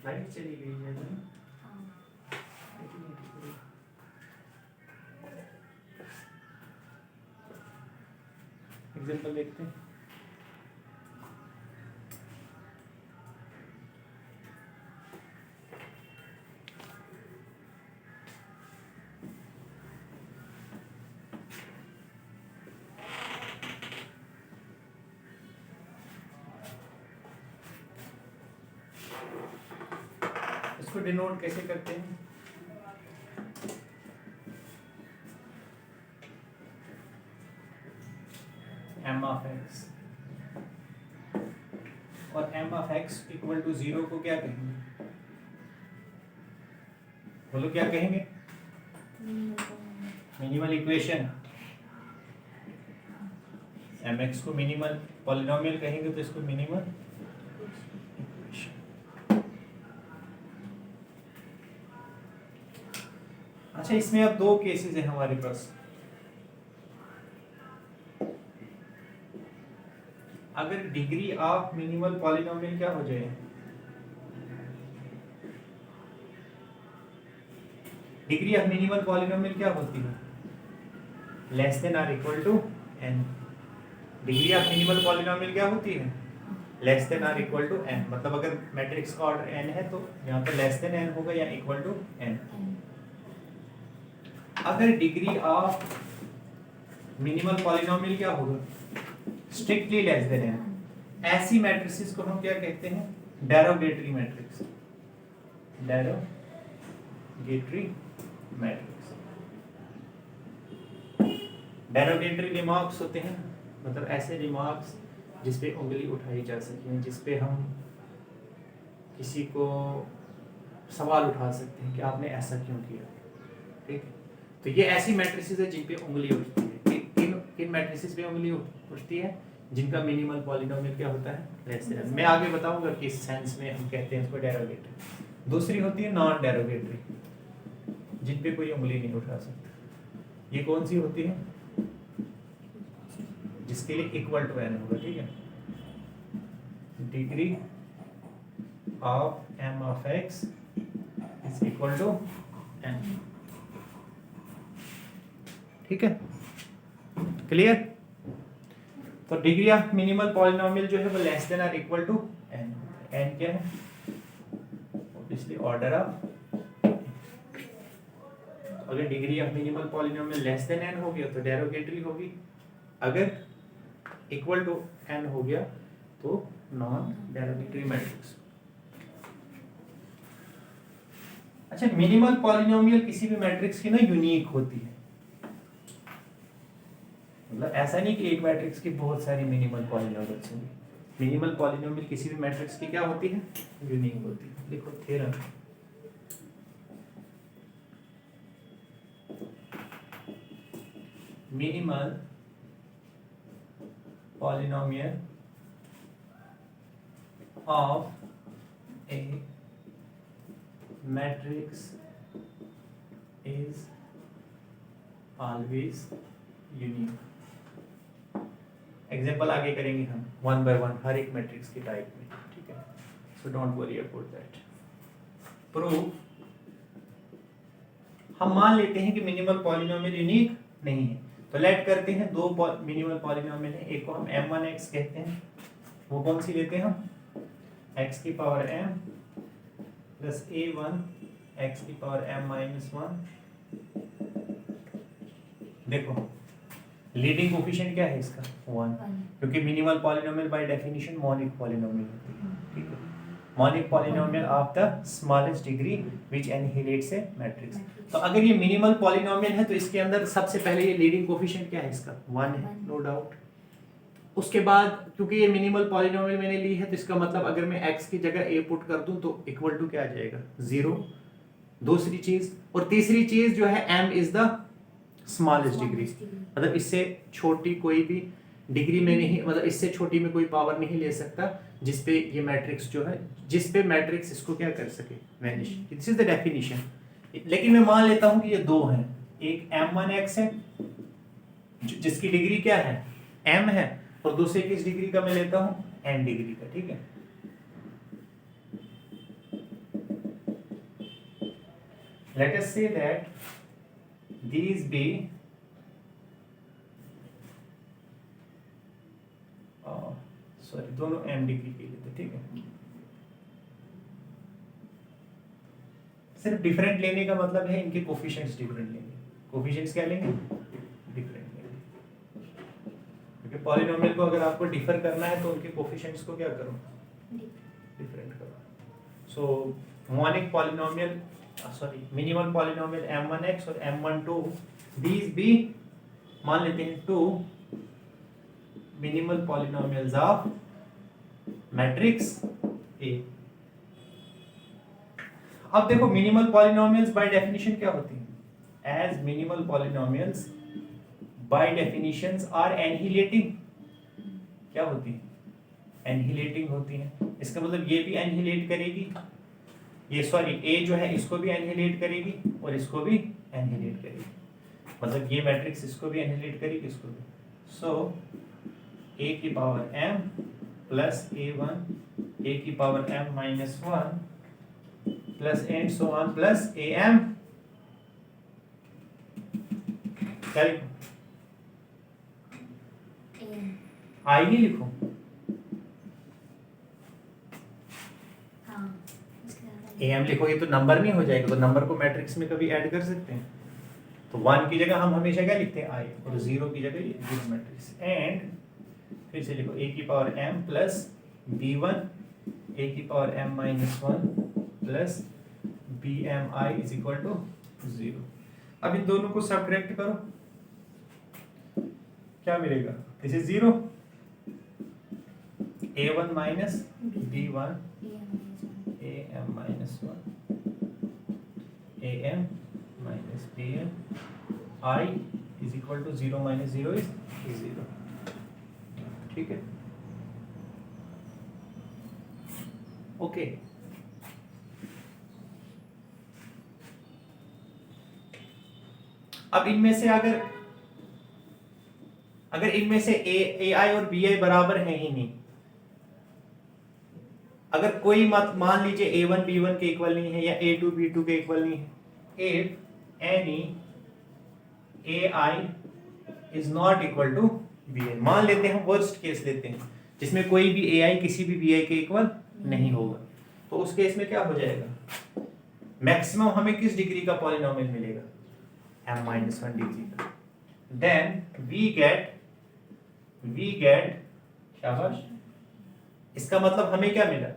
लाइट चली गई है ना? हाँ एग्जांपल देखते हैं। इसको डिनोट कैसे करते हैं? m of x और m of x equal to 0 को क्या कहेंगे? बोलो क्या कहेंगे? Minimal equation. mx को मिनिमल पॉलिनोमियल कहेंगे तो इसको मिनिमल इक्वेशन। अच्छा, इसमें अब दो केसेस हैं हमारे पास। अगर डिग्री ऑफ मिनिमल पॉलिनोमियल क्या हो जाए? डिग्री ऑफ मिनिमल पॉलिनोमियल क्या होती है? Less than or equal to n। Degree of minimal polynomial क्या होती है? Less than or equal to n। मतलब अगर मैट्रिक्स का ऑर्डर n है तो यहाँ पे लेस देन n होगा या इक्वल टू n। अगर डिग्री ऑफ मिनिमल पॉलिनोमियल क्या होगा? Strictly less than n। ऐसी मैट्रिसेस को हम क्या कहते हैं? Derogatory matrix. Derogatory matrix. Derogatory remarks होते हैं, मतलब ऐसे रिमार्क्स जिस पे उंगली उठाई जा सके, जिस पे हम किसी को सवाल उठा सकते हैं कि आपने ऐसा क्यों किया। ठीक है, तो ये ऐसी मैट्रिसेस है जिन पे उंगली उठती है। किन मैट्रिसेस पे उंगली उठती है? जिनका मिनिमल पॉलिनोमियल क्या होता है? Less then. मैं आगे बताऊंगा किस सेंस में हम कहते हैं इसको डेरोगेटरी। दूसरी होती है नॉन डेरोगेटरी, जिन पे कोई उंगली नहीं उठा सकता। ये कौन सी होती है? जिसके लिए इक्वल टू n होगा। ठीक है, degree of m of x is equal to n। ठीक है, क्लियर? तो डिग्री ऑफ मिनिमल पॉलिनोमियल जो है वो लेस देन और इक्वल टू n। n क्या है? Obviously order of. अगर degree of minimal polynomial less than n हो गया तो डेरोगेटरी होगी, अगर इक्वल टू n हो गया तो नॉन डेरोगेटरी मैट्रिक्स। अच्छा, मिनिमल पॉलिनोमियल किसी भी मैट्रिक्स की ना यूनिक होती है। मतलब ऐसा नहीं कि एक मैट्रिक्स की बहुत सारी मिनिमल पॉलिनोमियल्स होंगी। मिनिमल पॉलिनोमियल किसी भी मैट्रिक्स की क्या होती है? यूनिक होती है। देखो theorem, minimal polynomial of a matrix is always unique. Example आगे करेंगे हम वन बाय वन हर एक मैट्रिक्स की टाइप में। ठीक है, so don't worry about that. Proof, हम मान लेते हैं कि मिनिमल पॉलिनोमियल यूनिक नहीं है, तो लेट करते हैं दो मिनिमल पॉलिनोमियल है। एक को हम m1x कहते हैं, वो कौन सी लेते हैं हम? x की power m plus a1 x की पावर m माइनस 1। देखो लीडिंग कोफिशिएंट क्या है इसका? 1, क्योंकि minimal polynomial by definition monic polynomial होती है। ठीक है, monic polynomial of the smallest degree which annihilates a matrix. तो अगर ये मिनिमल पॉलिनोमियल है तो इसके अंदर सबसे पहले ये लीडिंग कोफिशिएंट क्या है इसका? 1 है, नो डाउट। उसके बाद क्योंकि ये मिनिमल पॉलिनोमियल मैंने ली है तो इसका मतलब अगर मैं x की जगह a पुट कर दूं तो इक्वल टू क्या आ जाएगा? 0। दूसरी चीज, और तीसरी चीज जो है m is the smallest degree, मतलब इससे छोटी कोई भी डिग्री में नहीं, मतलब इससे छोटी में कोई पावर नहीं ले सकता जिसपे ये मैट्रिक्स जो है, जिसपे मैट्रिक्स इसको क्या कर सके? Vanish. This is the definition. लेकिन मैं मान लेता हूं कि ये दो हैं, एक m1x है जिसकी डिग्री क्या है? m है, और दूसरे किस डिग्री का मैं लेता हूं? n डिग्री का। ठीक है, let us say that these be sorry दोनों m डिग्री के लिए थे, ठीक है। सिर्फ डिफरेंट लेने का मतलब है इनके कोफिशिएंट्स डिफरेंट लेंगे। कोफिशिएंट्स क्या लेंगे? डिफरेंट लेंगे, क्योंकि पॉलिनोमियल को अगर आपको डिफर करना है तो उनके कोफिशिएंट्स को क्या करो? डिफरेंट करो। So monic polynomial minimal polynomial m1x और m12 these be मान लेते हैं 2 minimal polynomials of matrix A। अब देखो मिनिमल पॉलिनोमियल्स बाय डेफिनेशन क्या होती है? As minimal polynomials by definitions are annihilating. क्या होती है? एनहिलेटिंग होती है। इसका मतलब ये भी एनहिलेट करेगी, ये सॉरी A जो है इसको भी एनहिलेट करेगी और इसको भी एनहिलेट करेगी, मतलब ये मैट्रिक्स इसको भी एनहिलेट करेगी, इसको भी। सो A की power m plus A1 A की power m minus 1 plus and so on plus am। क्या लिखूं? आई नहीं लिखूं? am लिखोगे तो नंबर नहीं हो जाएगा, तो नंबर को मैट्रिक्स में कभी ऐड कर सकते हैं। तो 1 की जगह हम हमेशा क्या लिखते हैं? i, और 0 की जगह ये 0 मैट्रिक्स। एंड फिर से लिखो a की power m plus b1 a की power m minus 1 plus bmi is equal to 0। अब इन दोनों को सबट्रैक्ट करो, क्या मिलेगा? This is 0, a1 minus b1 am minus 1 am minus bm I is equal to 0 minus 0 is 0, ठीक है। ओके, अब इनमें से अगर इनमें से ai और bi बराबर है ही नहीं, अगर कोई मत मान लीजिए a1 b1 के इक्वल नहीं है या a2 b2 के इक्वल नहीं है, if any ai is not equal to bi, मान लेते हैं हम वर्स्ट केस लेते हैं जिसमें कोई भी ai किसी भी bi के इक्वल नहीं होगा, तो उस केस में क्या हो जाएगा? मैक्सिमम हमें किस डिग्री का पॉलिनोमियल मिलेगा? m-1 डिग्री का। देन वी गेट शाबाश, इसका मतलब हमें क्या मिला?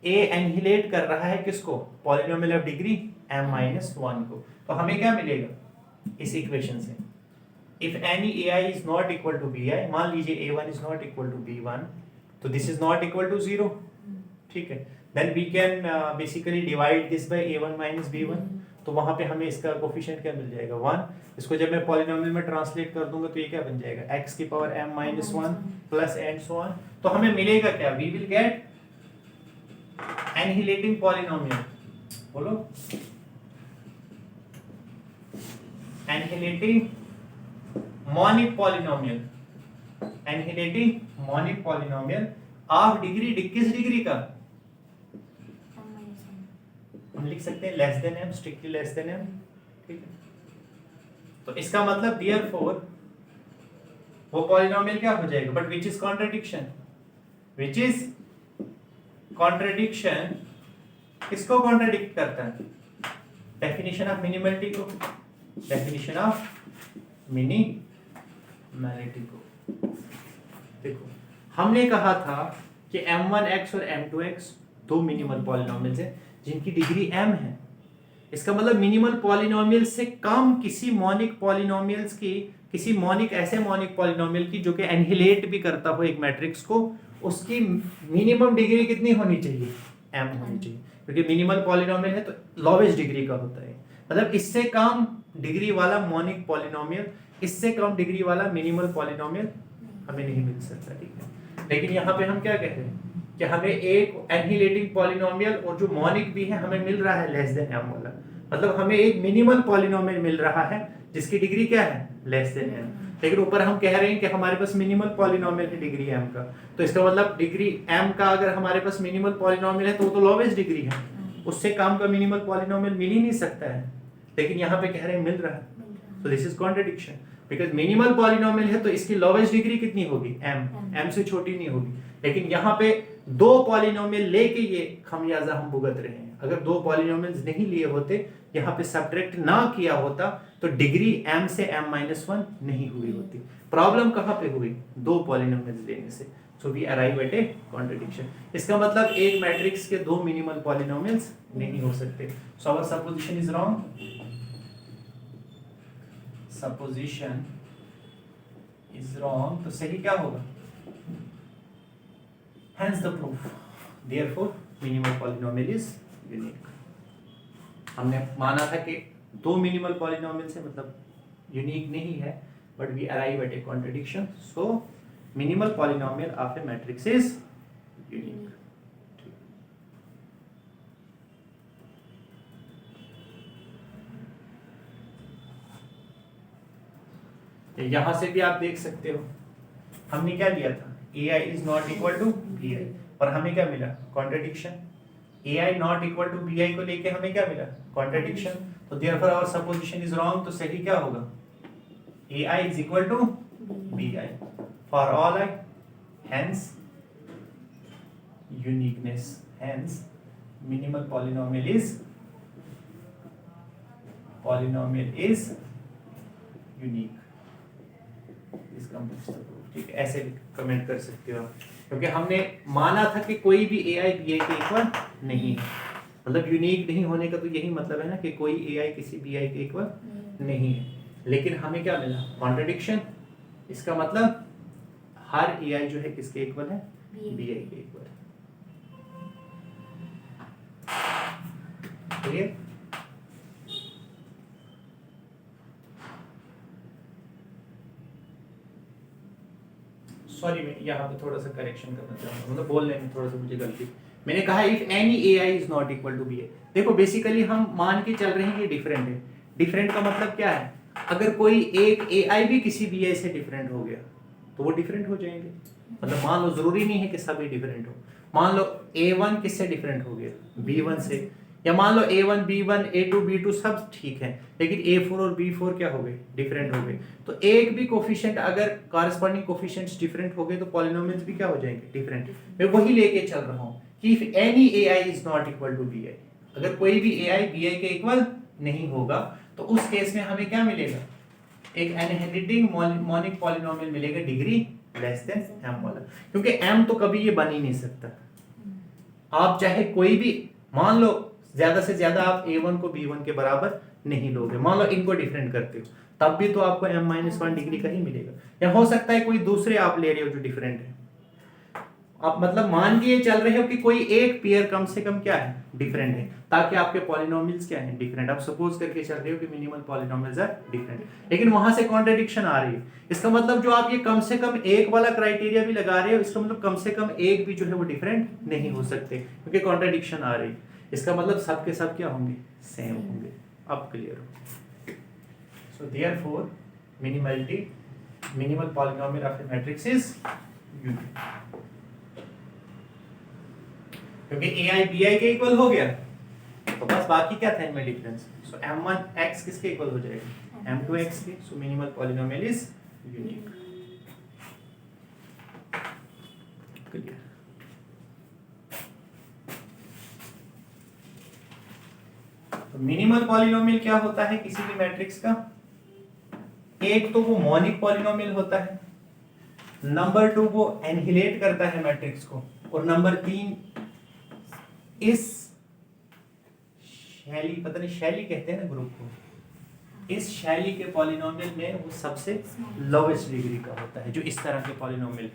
a एनहिलेट कर रहा है किसको? पॉलिनोमियल ऑफ डिग्री m-1 को। तो हमें क्या मिलेगा इस इक्वेशन से? If any ai is not equal to bi, मान लीजिए a1 is not equal to b1, तो this is not equal to 0, ठीक है। Then we can basically divide this by a1 minus b1, तो वहां पे हमें इसका कोफिशिएंट क्या मिल जाएगा? 1। इसको जब मैं पॉलिनोमियल में ट्रांसलेट कर दूंगा तो ये क्या बन जाएगा? x की power m-1 plus and so on. तो हमें मिलेगा क्या? We will get annihilating polynomial. बोलो, annihilating monic polynomial, annihilating monic polynomial of degree किस डिग्री का? हम लिख सकते हैं less than m, strictly less than m, ठीक है। तो इसका मतलब देयरफॉर वो पॉलिनोमियल क्या हो जाएगा? But which is contradiction, which is contradiction किसको कॉन्ट्रडिक्ट करता है? डेफिनेशन ऑफ मिनिमलिटी को, डेफिनेशन ऑफ मिनिमलिटी को। देखो हमने कहा था कि m1x और m2x दो मिनिमल पॉलिनोमियल्स हैं जिनकी डिग्री m है। इसका मतलब मिनिमल पॉलिनोमियल से कम किसी मॉनिक पॉलिनोमियल्स की, किसी मॉनिक ऐसे मॉनिक पॉलिनोमियल की जो कि एनहिलेट भी करता हो एक मैट्रिक्स को, उसकी मिनिमम डिग्री कितनी होनी चाहिए? m होनी चाहिए, क्योंकि मिनिमल पॉलिनोमियल है तो लोवेस्ट डिग्री का होता है। मतलब इससे कम डिग्री वाला मॉनिक पॉलिनोमियल, इससे कम डिग्री वाला मिनिमल पॉलिनोमियल हमें नहीं मिल सकता, ठीक है। लेकिन यहाँ पे हम क्या कहते हैं कि हमें एक एनहिलेटिंग पॉलिनोमियल और जो मॉनिक भी है हमें मिल रहा है लेस देन m वाला, मतलब हमें एक मिनिमल पॉलिनोमियल मिल रहा है जिसकी डिग्री क्या है? Less than m। लेकिन ऊपर हम कह रहे हैं कि हमारे पास मिनिमल पॉलिनोमियल है डिग्री m का, तो इसका मतलब डिग्री m का अगर हमारे पास मिनिमल पॉलिनोमियल है तो वो तो लोवेस्ट डिग्री है, उससे कम का मिनिमल पॉलिनोमियल मिल ही नहीं सकता है। लेकिन यहाँ पे कह रहे हैं मिल रहा है, so this is contradiction because minimal polynomial है तो इसकी लोवेस्ट डिग्री कितनी होगी, m से छोटी नहीं होगी, लेकिन यहाँ पे दो पॉलिनोमियल लेके ये खमियाजा हम भुगत रहे हैं। अगर दो पॉलिनोमियल्स नहीं लिए होते, यहाँ पे सब्ट्रैक्ट ना किया होता, तो डिग्री m से m-1 नहीं हुई होती। प्रॉब्लम कहाँ पे हुई, दो पॉलिनोमियल्स लेने से, so we arrive at a contradiction. इसका मतलब एक मैट्रिक्स के दो मिनिमल पॉलिनोमियल्स नहीं हो सकते। So our supposition is wrong, supposition is wrong, तो सही क्या होगा, hence the proof, therefore minimal polynomial is unique। हमने माना था कि दो मिनिमल पॉलिनोमियल से मतलब यूनिक नहीं है, but we arrive at a contradiction, so minimal polynomial of a matrix is unique. यहां से भी आप देख सकते हो, हमने क्या लिया था, ai is not equal to bi, और हमें क्या मिला, contradiction. ai not equal to bi को लेके हमें क्या मिला, कॉन्ट्रडिक्शन। तो therefore our supposition is wrong, तो सही क्या होगा, ai is equal to bi for all I, hence uniqueness, hence minimal polynomial is unique। इसका मतलब ठीक है, ऐसे कमेंट कर सकते हो आप, क्योंकि हमने माना था कि कोई भी ai bi के इक्वल नहीं है, मतलब यूनिक नहीं होने का तो यही मतलब है ना कि कोई ai किसी bi के इक्वल नहीं है, लेकिन हमें क्या मिला, कॉन्ट्रडिक्शन। इसका मतलब हर ai जो है किसके इक्वल है, bi के इक्वल है। क्लियर? सॉरी, मैं यहाँ पे थोड़ा सा करेक्शन करना चाहूंगा, मतलब बोलने में थोड़ा सा मुझे गलती, मैंने कहा if any ai is not equal to bi। देखो बेसिकली हम मान के चल रहे हैं कि डिफरेंट है। डिफरेंट का मतलब क्या है, अगर कोई एक ai भी किसी bi से डिफरेंट हो गया तो वो डिफरेंट हो जाएंगे। मतलब मान लो, जरूरी नहीं है कि सभी डिफरेंट हो, मान लो a1 किससे डिफरेंट हो गया, b1 से, या मान लो a1 b1 a2 b2 सब ठीक है, लेकिन a4 और b4 क्या हो गए, डिफरेंट हो गए। तो एक भी कोफिशिएंट अगर कॉरेस्पॉन्डिंग कोफिशिएंट्स डिफरेंट हो गए तो पॉलिनोमियल्स भी क्या हो जाएंगे, डिफरेंट। मैं वही लेके चल रहा हूँ कि if any ai is not equal to bi, अगर कोई भी ai bi के इक्वल नहीं होगा तो उस केस में हमें क्या मिलेगा, एक अनहेरिटिंग मोनिक पॉलिनोमियल मिलेगा, डिग्री लेस देन m वाला, क्योंकि m तो कभी ये बन ही नहीं सकता। आप चाहे कोई भी, मान लो ज्यादा से ज्यादा आप a1 को b1 के बराबर नहीं लोगे, मान लो इनको डिफरेंट करते हो, तब भी तो आपको m-1 डिग्री का ही मिलेगा। या हो सकता है कोई दूसरे आप ले रहे हो जो डिफरेंट है, आप मतलब मान के चल रहे हो कि कोई एक पेयर कम से कम क्या है, डिफरेंट है, ताकि आपके पॉलिनोमियल्स क्या है, डिफरेंट। आप सपोज करके चल रहे हो कि मिनिमल पॉलिनोमियल्स आर डिफरेंट, लेकिन वहां से कॉन्ट्रडिक्शन आ रही है। इसका मतलब जो आप ये कम से कम एक वाला क्राइटेरिया भी लगा रहे हो, इसका मतलब कम से कम एक भी जो है वो डिफरेंट नहीं हो सकते, क्योंकि कॉन्ट्रडिक्शन आ रही है। इसका मतलब सब के सब क्या होंगे, सेम होंगे। अब क्लियर हो? So therefore minimality, minimal polynomial of a matrix is unique, क्योंकि ai bi के इक्वल हो गया, तो बस बाकी क्या था इनमें डिफरेंस। सो m1x किसके इक्वल हो जाएगा, m2x के। So minimal polynomial is unique. Clear? तो मिनिमल पॉलिनोमियल क्या होता है किसी भी मैट्रिक्स का, एक तो वो मोनिक पॉलिनोमियल होता है, नंबर 2 वो एनहिलेट करता है मैट्रिक्स को, और नंबर 3 इस शैली, पता नहीं शैली कहते हैं ना ग्रुप को, इस शैली के पॉलिनोमियल में वो सबसे लोवेस्ट डिग्री का होता है। जो इस तरह के पॉलिनोमियल,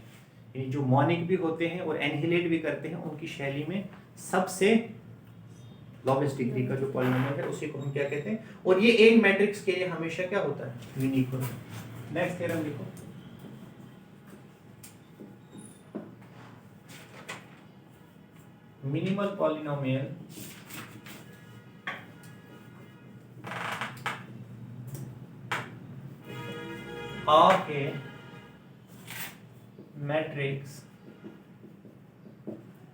यानी जो मोनिक भी होते हैं और एनहिलेट भी करते हैं, उनकी शैली में सबसे लोवेस्ट डिग्री का जो पॉलिनोमियल है उसी को हम क्या कहते हैं। और ये एक मैट्रिक्स के लिए हमेशा क्या होता है, यूनिक होता है। नेक्स्ट थ्योरम लिखो, minimal polynomial of a matrix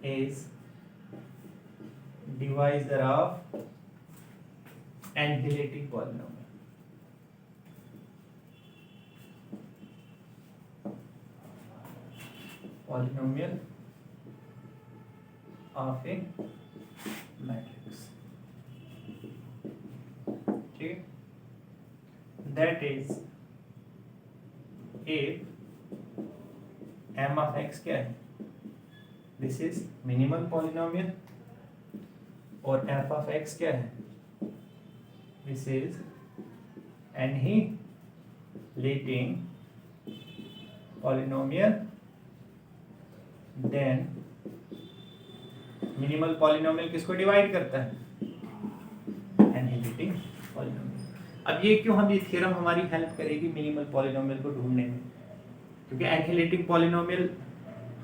is divisor of annihilating polynomial. Polynomial of a matrix. ठीक है, that is if m of x क्या है, this is minimal polynomial, और f of x क्या है, this is annihilating polynomial, then minimal polynomial किसको divide करता है, एनहिलेटिंग पॉलिनोमियल। अब ये क्यों, हम ये थ्योरम हमारी हेल्प करेगी मिनिमल पॉलिनोमियल को ढूंढने में, क्योंकि एनहिलेटिंग पॉलिनोमियल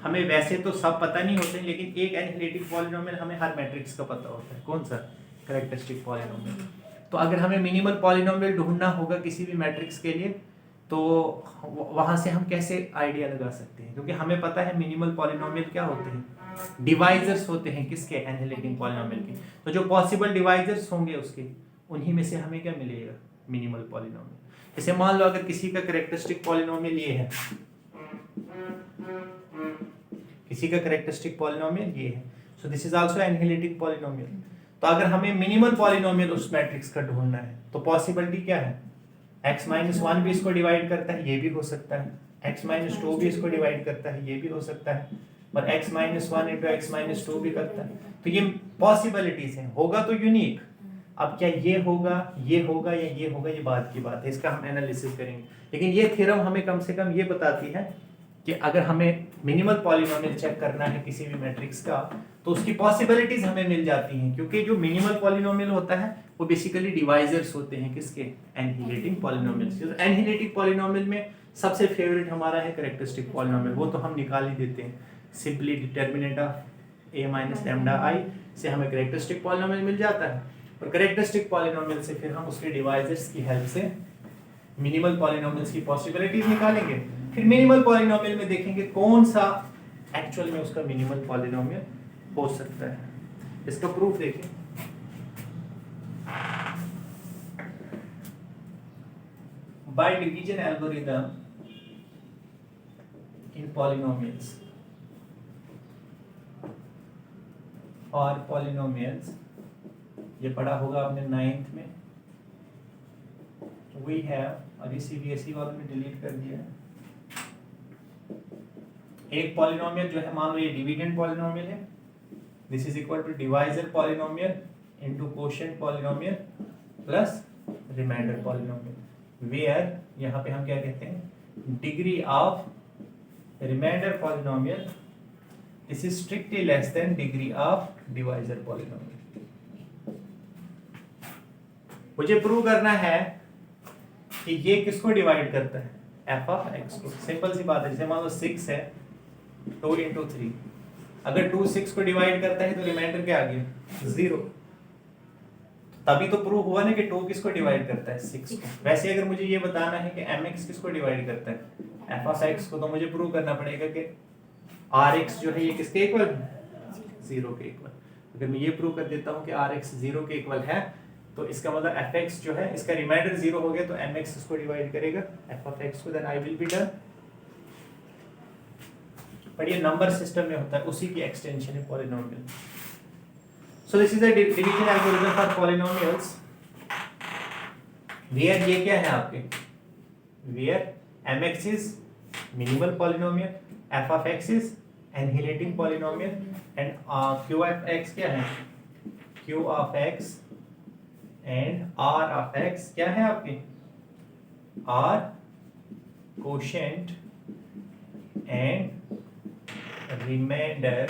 हमें वैसे तो सब पता नहीं होते, लेकिन एक एनहिलेटिंग पॉलिनोमियल हमें हर मैट्रिक्स का पता होता है, कौन सा, कैरेक्टरिस्टिक पॉलिनोमियल। तो अगर हमें मिनिमल पॉलिनोमियल ढूंढना होगा किसी भी मैट्रिक्स के लिए, तो वहां से हम कैसे आइडिया लगा सकते हैं, क्योंकि हमें पता है मिनिमल पॉलिनोमियल क्या होते हैं, डिवाइजर्स होते हैं किसके, एनहिलेटिंग पॉलिनोमियल के। तो जो पॉसिबल डिवाइजर्स होंगे उसके, उन्हीं में से हमें क्या मिलेगा, मिनिमल पॉलिनोमियल। जैसे मान लो अगर किसी का कैरेक्टरिस्टिक पॉलिनोमियल ये है, किसी का कैरेक्टरिस्टिक पॉलिनोमियल ये है, so this is also annihilating polynomial. तो अगर हमें मिनिमल पॉलिनोमियल उस मैट्रिक्स का ढूंढना है, तो पॉसिबिलिटी क्या है, x-1 भी इसको डिवाइड करता है, ये भी हो सकता है, x-2 भी इसको डिवाइड करता है, ये भी हो सकता है, और x-1 into x-2 भी करता है। तो ये पॉसिबिलिटीज हैं, होगा तो यूनिक। अब क्या ये होगा या ये होगा, ये बात की बात है, इसका हम एनालिसिस करेंगे। लेकिन ये थ्योरम हमें कम से कम ये बताती है कि अगर हमें मिनिमल पॉलिनोमियल चेक करना है किसी भी मैट्रिक्स का, तो उसकी पॉसिबिलिटीज हमें मिल जाती हैं, क्योंकि जो मिनिमल पॉलिनोमियल होता है वो बेसिकली डिवाइजर्स होते हैं किसके, एनहिलेटिंग पॉलिनोमियल। एनहिलेटिंग पॉलिनोमियल में सबसे फेवरेट हमारा है कैरेक्टरिस्टिक पॉलिनोमियल, वो तो हम निकाल ही देते हैं, simply determinant of a minus lambda i से हमें कैरेक्टरिस्टिक पॉलिनोमियल मिल जाता है, और कैरेक्टरिस्टिक पॉलिनोमियल से फिर हम उसके डिवाइजर्स की हेल्प से मिनिमल पॉलिनोमियल्स की पॉसिबिलिटीज निकालेंगे। फिर मिनिमल पॉलिनोमियल में देखेंगे कौन सा एक्चुअल में उसका मिनिमल पॉलिनोमियल हो सकता है। इसका प्रूफ देखें, by division algorithm in polynomials और पॉलिनोमियल्स, ये पढ़ा होगा आपने 9th में, वी हैव, अभी सीबीएसई वालों ने डिलीट कर दिया है। एक पॉलिनोमियल जो है, मान लो ये डिविडेंड पॉलिनोमियल है, this is equal to divisor polynomial into quotient polynomial plus remainder polynomial, where यहाँ पे हम क्या कहते हैं, degree of remainder polynomial this is strictly less than degree of divisor polynomial। मुझे प्रूव करना है कि ये किसको डिवाइड करता है, f of x को। सिंपल सी बात है, जैसे मान लो 6 है, 2 into 3, अगर 2 6 को डिवाइड करता है तो रिमाइंडर क्या आ गया, 0। तभी तो प्रूव हुआ ना कि 2 किसको डिवाइड करता है, 6 को। वैसे अगर मुझे ये बताना है कि mx किसको डिवाइड करता है, f of x को, तो मुझे प्रूव करना पड़ेगा कि Rx जो है ये किसके इक्वल, 0 के इक्वल। अगर मैं ये प्रूव कर देता हूँ कि Rx 0 के इक्वल है, तो इसका मतलब fx जो है, इसका रिमाइंडर 0 हो गया, तो mx इसको डिवाइड करेगा f of x को, then I will be done। पर ये नंबर सिस्टम में होता है, उसी की एक्सटेंशन है polynomial. So this is the division algorithm for polynomials, where ये क्या है आपके, where mx is minimal polynomial, f of x is annihilating polynomial, and q of x क्या है, q of x and r of x क्या है आपके, r quotient and remainder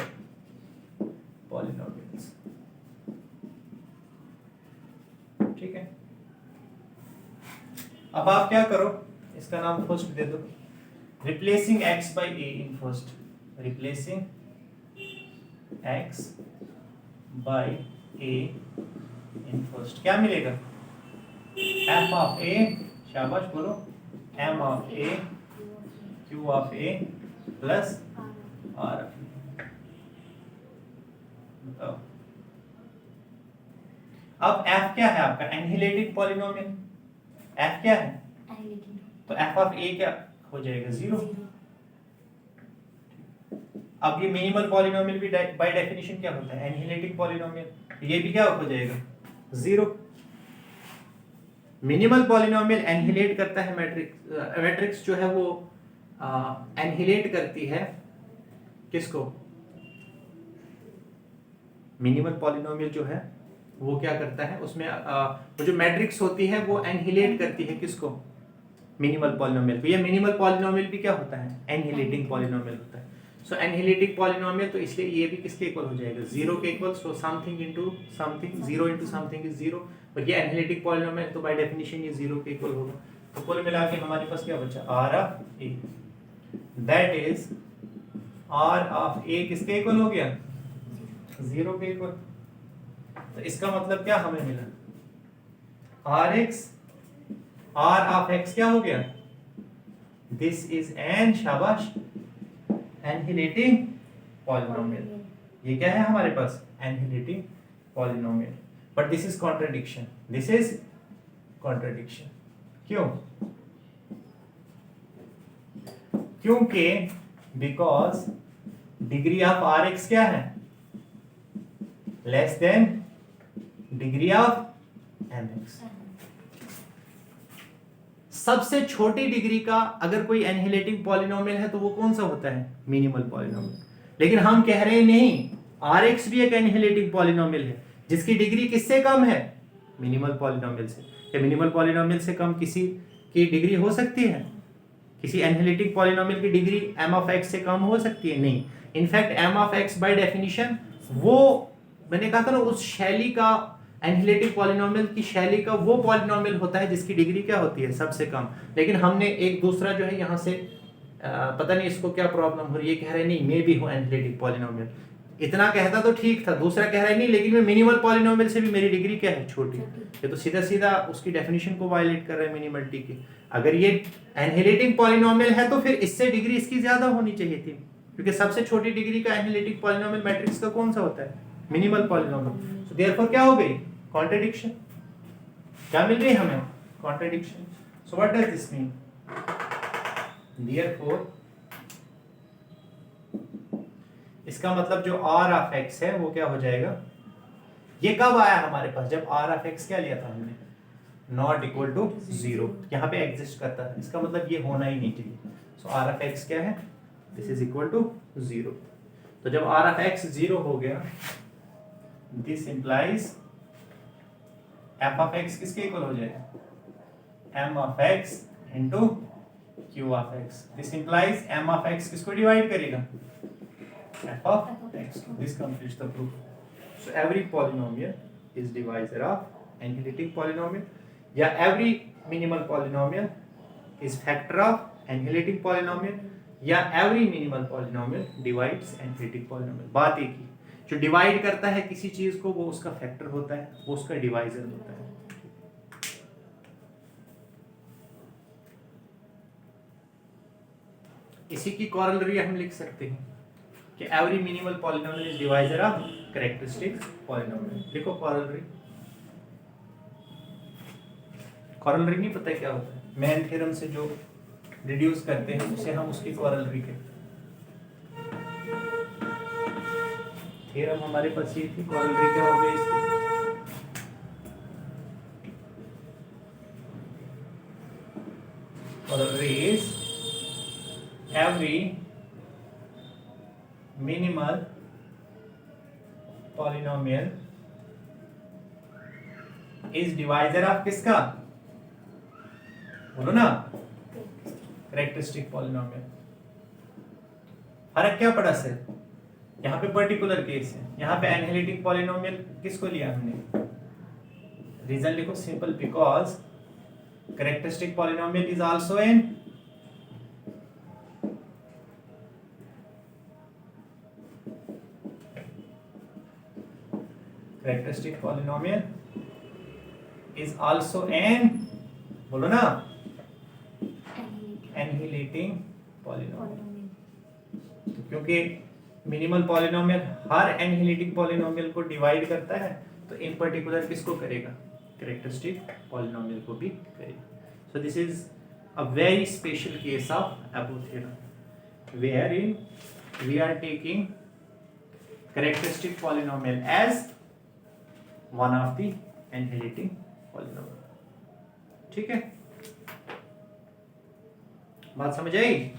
polynomials। ठीक है, अब आप क्या करो, इसका नाम फर्स्ट दे दो, replacing x by a in first, replacing x by a in first, क्या मिलेगा, f of a, शाबाश बोलो, m of a, q of a plus r of a। बताओ, अब f क्या है आपका? एनहिलेटिंग पॉलिनोमियल। f क्या है? एनिलेटिंग तो f ऑफ a क्या हो जाएगा? 0। अब ये मिनिमल पॉलिनोमियल भी बाय डेफिनेशन क्या होता है? एनहिलेटिंग पॉलिनोमियल। ये भी क्या हो जाएगा? 0। मिनिमल पॉलिनोमियल एनहिलेट करता है मैट्रिक्स, मैट्रिक्स जो है वो एनहिलेट करती है किसको? मिनिमल पॉलिनोमियल जो है वो क्या करता है, उसमें वो जो मैट्रिक्स होती है वो एनहिलेट करती है किसको? मिनिमल पॉलिनोमियल को। ये मिनिमल पॉलिनोमियल भी क्या होता है? एनहिलेटिंग पॉलिनोमियल होता है। सो एनहिलेटिंग पॉलिनोमियल, तो इसलिए ये भी किसके इक्वल हो जाएगा? 0 के equal. So something into something, 0 into something is 0। और ये एनहिलेटिंग पॉलिनोमियल, तो बाय डेफिनेशन ये 0 के इक्वल होगा। तो कुल मिला के हमारे पास क्या बचा? r of a, that is r of a किसके इक्वल हो गया? 0 के इक्वल। तो इसका मतलब क्या हमें मिला? rx, r ऑफ x क्या हो गया? दिस इज एन, शाबाश, एनहिलेटिंग पॉलिनोमियल। ये क्या है हमारे पास? Annihilating polynomial. But this is contradiction, this is contradiction. क्यों? क्योंकि बिकॉज डिग्री ऑफ rx क्या है? Less than degree of mx। सबसे छोटी डिग्री का अगर कोई एनहिलेटिंग पॉलिनोमियल है तो वो कौन सा होता है? Minimal polynomial. लेकिन हम कह रहे हैं नहीं, rx भी एक एनहिलेटिंग पॉलिनोमियल है जिसकी डिग्री किससे कम है? मिनिमल पॉलिनोमियल से। क्या मिनिमल पॉलिनोमियल से कम किसी की डिग्री हो सकती है? किसी एनहिलेटिंग पॉलिनोमियल की डिग्री m ऑफ x से कम हो सकती है? नहीं। In fact m of x by definition, वो मैंने कहा था ना, उस शैली का, एनहिलेटिंग पॉलिनोमियल की शैली का वो पॉलिनोमियल होता है जिसकी डिग्री क्या होती है? सबसे कम। लेकिन हमने एक दूसरा जो है यहाँ से पता नहीं इसको क्या प्रॉब्लम हो रही है, कह रहे नहीं मैं भी हूँ एनहिलेटिंग पॉलिनोमियल। इतना कहता तो ठीक था, दूसरा कह रहा है नहीं लेकिन मैं मिनिमल पॉलिनोमियल से भी मेरी डिग्री क्या है? छोटी। ये तो सीधा सीधा उसकी डेफिनेशन को वायलेट कर रहा है मिनिमलिटी की। अगर ये एनहिलेटिंग पॉलिनोमियल है तो फिर इससे डिग्री इसकी ज्यादा होनी चाहिए थी, क्योंकि सबसे छोटी डिग्री का एनहिलेटिंग पॉलिनोमियल मैट्रिक्स का कौन सा होता है? Minimal polynomial. सो देयरफॉर क्या हो गई? कॉन्ट्रडिक्शन। क्या मिल रही है हमें? Contradiction. So what does this mean? Therefore इसका मतलब जो r ऑफ x है वो क्या हो जाएगा? ये कब आया हमारे पास? जब r ऑफ x क्या लिया था हमने? Not equal to 0। यहाँ पे एग्जिस्ट करता है, इसका मतलब ये होना ही नहीं चाहिए। सो r ऑफ x क्या है? This is equal to 0। तो जब r ऑफ x 0 हो गया, this implies f of x किसके इक्वल हो जाएगा? m of x into q of x। This implies m of x किसको डिवाइड करेगा? f of x. This completes the proof. So every polynomial is divisor of analytic polynomial. Yeah, every minimal polynomial is factor of analytic polynomial. Yeah, every minimal polynomial divides analytic polynomial. बात एक ही, जो divide करता है किसी चीज को वो उसका फैक्टर होता है, वो उसका डिवाइजर होता है। इसी की कॉरलरी हम लिख सकते हैं कि every minimal polynomial is divisor of characteristic polynomial. लिखो कॉरलरी। कॉरलरी नहीं पता क्या होता है? मैन थ्योरम से जो रिड्यूस करते हैं उसे हम उसकी कॉरलरी कहते हैं। थ्योरम हमारे पास ये थी, कॉरलरी क्या हो गई इसकी? कॉरलरी is every minimal polynomial is divisor of किसका? बोलो ना, कैरेक्टरिस्टिक पॉलिनोमियल। फर्क क्या पड़ा सर? यहाँ पे पर्टिकुलर केस है, यहाँ पे एनालिटिक पॉलिनोमियल किसको लिया हमने? रीजन लिखो simple, because characteristic polynomial is also an characteristic polynomial is also an, बोलो ना, annihilating polynomial। तो क्योंकि मिनिमल पॉलिनोमियल हर एनहिलेटिंग पॉलिनोमियल को डिवाइड करता है, तो इन पर्टिकुलर किसको करेगा, कैरेक्टरिस्टिक पॉलिनोमियल को भी करेगा. सो this is a very special case of above theorem wherein we are taking characteristic polynomial as one of the inheriting polynomial. ठीक है, बात समझ आई?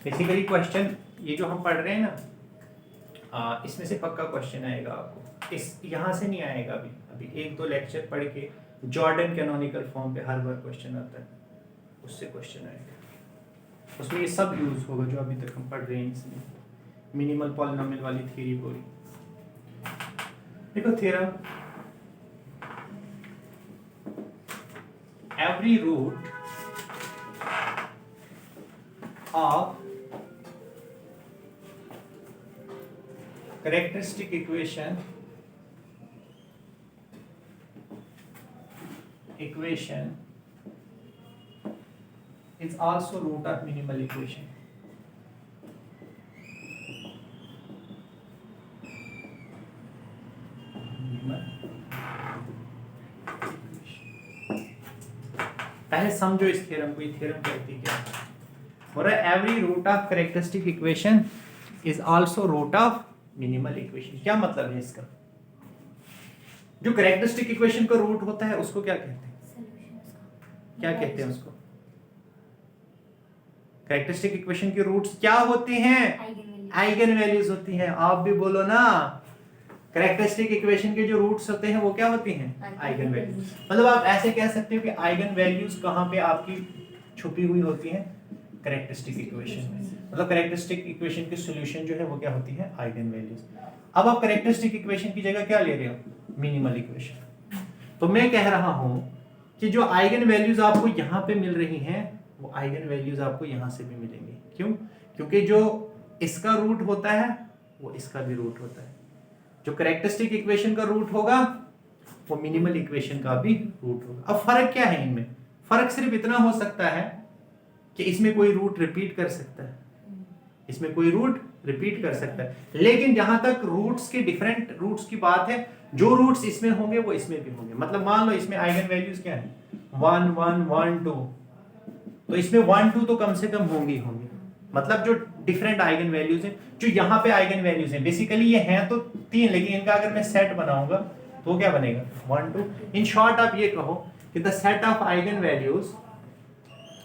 बेसिकली क्वेश्चन ये जो हम पढ़ रहे हैं ना, इसमें से पक्का क्वेश्चन आएगा आपको. इस यहाँ से नहीं आएगा. अभी एक दो लेक्चर पढ़ के जॉर्डन कैनोनिकल फॉर्म पे हर बार क्वेश्चन आता है, उससे क्वेश्चन आएगा. उसमें ये सब यूज होगा जो अभी तक हम पढ़ रहे हैं. इसमें मिनिमल पॉलिनोमियल वाली थ्योरी पूरी. देखो theorem, every root of characteristic equation is also root of minimal equation. पहले समझो इस थ्योरम को. ये थ्योरम कहती क्या है? बोल रहा है every root of characteristic equation is also root of minimal equation. क्या मतलब है इसका? जो कैरेक्टरिस्टिक इक्वेशन का रूट होता है उसको क्या कहते हैं? क्या कहते हैं उसको? कैरेक्टरिस्टिक इक्वेशन के रूट्स क्या होते हैं? आइगन वैल्यूज होती हैं. आप भी बोलो ना, कैरेक्टरिस्टिक इक्वेशन के जो रूट्स होते हैं वो क्या होती हैं? Eigen values. मतलब आप ऐसे कह सकते हो कि आइगन वैल्यूज कहाँ पे आपकी छुपी हुई होती हैं? कैरेक्टरिस्टिक इक्वेशन में. मतलब कैरेक्टरिस्टिक इक्वेशन की सॉल्यूशन जो है वो क्या होती है? Eigen values. अब आप कैरेक्टरिस्टिक इक्वेशन की जगह क्या ले रहे हो? Minimal equation. तो मैं कह रहा हूं कि जो आइगन वैल्यूज आपको यहाँ पे मिल रही हैं वो आइगन वैल्यूज आपको यहाँ से भी मिलेंगी. क्यों? क्योंकि जो इसका रूट होता है वो इसका भी रूट होता है. जो कैरेक्टरिस्टिक इक्वेशन का रूट होगा वो मिनिमल इक्वेशन का भी रूट होगा. अब फर्क क्या है इनमें? फर्क सिर्फ इतना हो सकता है कि इसमें कोई रूट रिपीट कर सकता है, इसमें कोई रूट रिपीट कर सकता है. लेकिन जहां तक रूट्स के डिफरेंट रूट्स की बात है, जो रूट्स इसमें होंगे वो इसमें भी होंगे. मतलब मान लो इसमें आइगन वैल्यूज क्या है? 1 1 1 2. तो इसमें 1 2 तो कम से कम होंगे ही होंगे. मतलब जो डिफरेंट आइगन वैल्यूज हैं, जो यहाँ पे आइगन वैल्यूज हैं, बेसिकली ये हैं तो 3, लेकिन इनका अगर मैं सेट बनाऊंगा तो क्या बनेगा? 1 2. इन शॉर्ट आप ये कहो कि the set of eigen values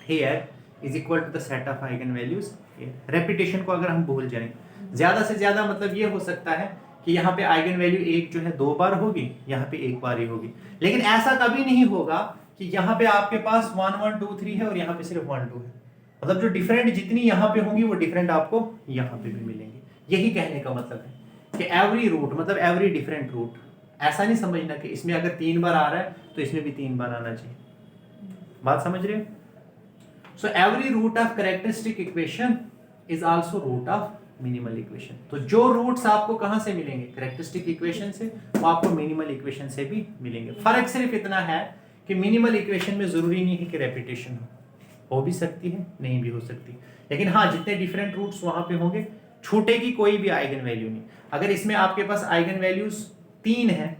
here is equal to the set of eigen values here. Repetition को अगर हम भूल जाएं, ज्यादा से ज्यादा मतलब ये हो सकता है कि यहाँ पे आइगन वैल्यू एक जो है 2 बार होगी, यहाँ पे एक बार ही होगी. लेकिन ऐसा कभी नहीं होगा कि यहाँ पे आपके पास 1 1 2 3 है और यहाँ पे सिर्फ 1 2 है. मतलब जो डिफरेंट जितनी यहाँ पे होंगी वो डिफरेंट आपको यहाँ पे भी मिलेंगे. यही कहने का मतलब है कि एवरी रूट मतलब एवरी डिफरेंट रूट. ऐसा नहीं समझना कि इसमें अगर 3 बार आ रहा है तो इसमें भी 3 बार आना चाहिए. बात समझ रहे हो? So every root of characteristic equation is also root of minimal equation. तो जो रूट्स आपको कहां से मिलेंगे? कैरेक्टरिस्टिक इक्वेशन से, वो आपको मिनिमल इक्वेशन से भी मिलेंगे. फर्क सिर्फ इतना है कि मिनिमल इक्वेशन में जरूरी नहीं है कि रेपिटेशन हो भी सकती है, नहीं भी हो सकती. लेकिन हाँ, जितने डिफरेंट रूट्स वहां पे होंगे, छूटेगी कोई भी आइगन वैल्यू नहीं. अगर इसमें आपके पास आइगन वैल्यूज 3 है,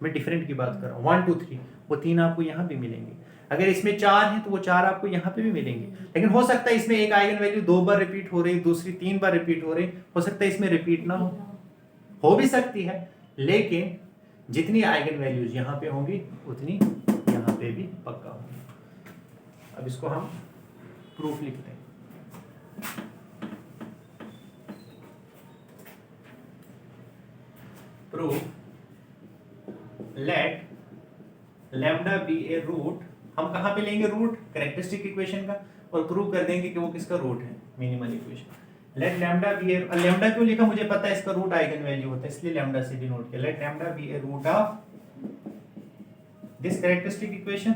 मैं डिफरेंट की बात कर रहा हूँ, 1 2 3, वो 3 आपको यहाँ भी मिलेंगे. अगर इसमें 4 है तो वो 4 आपको यहाँ पे भी मिलेंगे. लेकिन हो सकता है इसमें एक आइगन वैल्यू 2 बार रिपीट हो रही, दूसरी 3 बार रिपीट हो रही. हो सकता है इसमें रिपीट ना हो भी सकती है. लेकिन जितनी आइगन वैल्यूज यहाँ पे होंगी उतनी यहाँ पे भी पक्का होंगी. अब इसको हम प्रूफ लिखते हैं. Proof late lambda be a root. हम कहां पे लेंगे रूट? कैरेक्टरिस्टिक इक्वेशन का, और प्रूव कर देंगे कि वो किसका रूट है? Minimal equation. Let lambda be a, lambda क्यों लिखा? मुझे पता है इसका रूट आइगन वैल्यू होता है, इसलिए लैम्डा से भी नोट किया. Let lambda be a root of this characteristic equation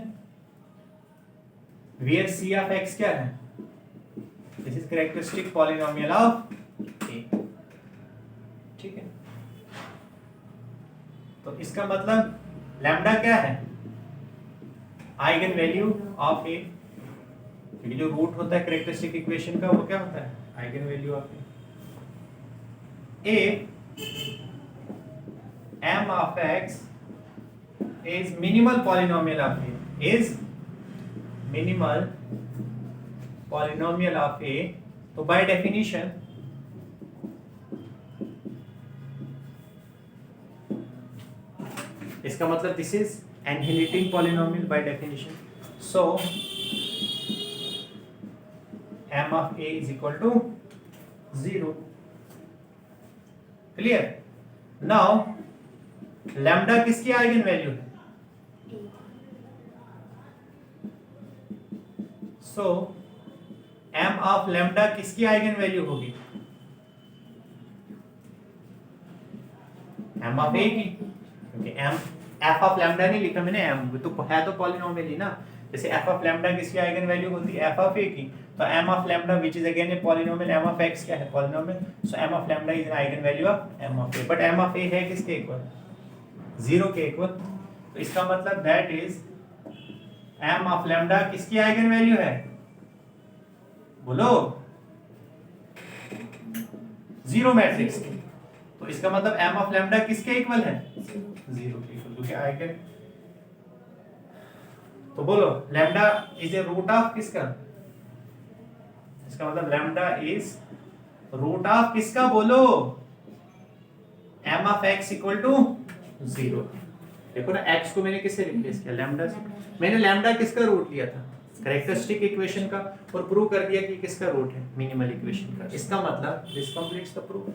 where c of x क्या है? This is characteristic polynomial of A. ठीक है, तो इसका मतलब लैम्डा क्या है? आइगन वैल्यू ऑफ ए, क्योंकि जो रूट होता है कैरेक्टरिस्टिक इक्वेशन का वो क्या होता है? Eigen value of A. m of x is minimal polynomial of a, is minimal polynomial of a, तो by definition इसका मतलब this is annihilating polynomial by definition, so m of a is equal to 0. Clear? Now lambda किसकी eigen value है? सो m of lambda किसकी eigen value होगी? m of a की, क्योंकि m f of lambda नहीं लिखा मैंने, m तो है तो पॉलिनोमियल ही ना। जैसे f ऑफ लैम्डा किसकी आइगन वैल्यू होती है? f ऑफ a की। तो m of lambda which is again a polynomial, m of x क्या है? Polynomial. So m of lambda is an eigen value of m of a, but m of a है किसके equal? 0 के equal. तो इसका मतलब that is m of lambda किसकी eigen value है? बोलो, 0 मैट्रिक्स की। तो इसका मतलब m ऑफ लैम्डा किसके इक्वल है? 0 के इक्वल, क्योंकि आइगन। तो बोलो lambda is a root of किसका? इसका मतलब लैम्डा इज रूट ऑफ किसका? बोलो, m of x equal to 0। देखो ना, x को मैंने किससे रिप्लेस किया? लैम्डा से। मैंने लैम्डा किसका रूट लिया था? कैरेक्टरिस्टिक इक्वेशन का, और प्रूव कर दिया कि किसका रूट है? मिनिमल इक्वेशन का। इसका मतलब दिस कंप्लीट्स द प्रूफ।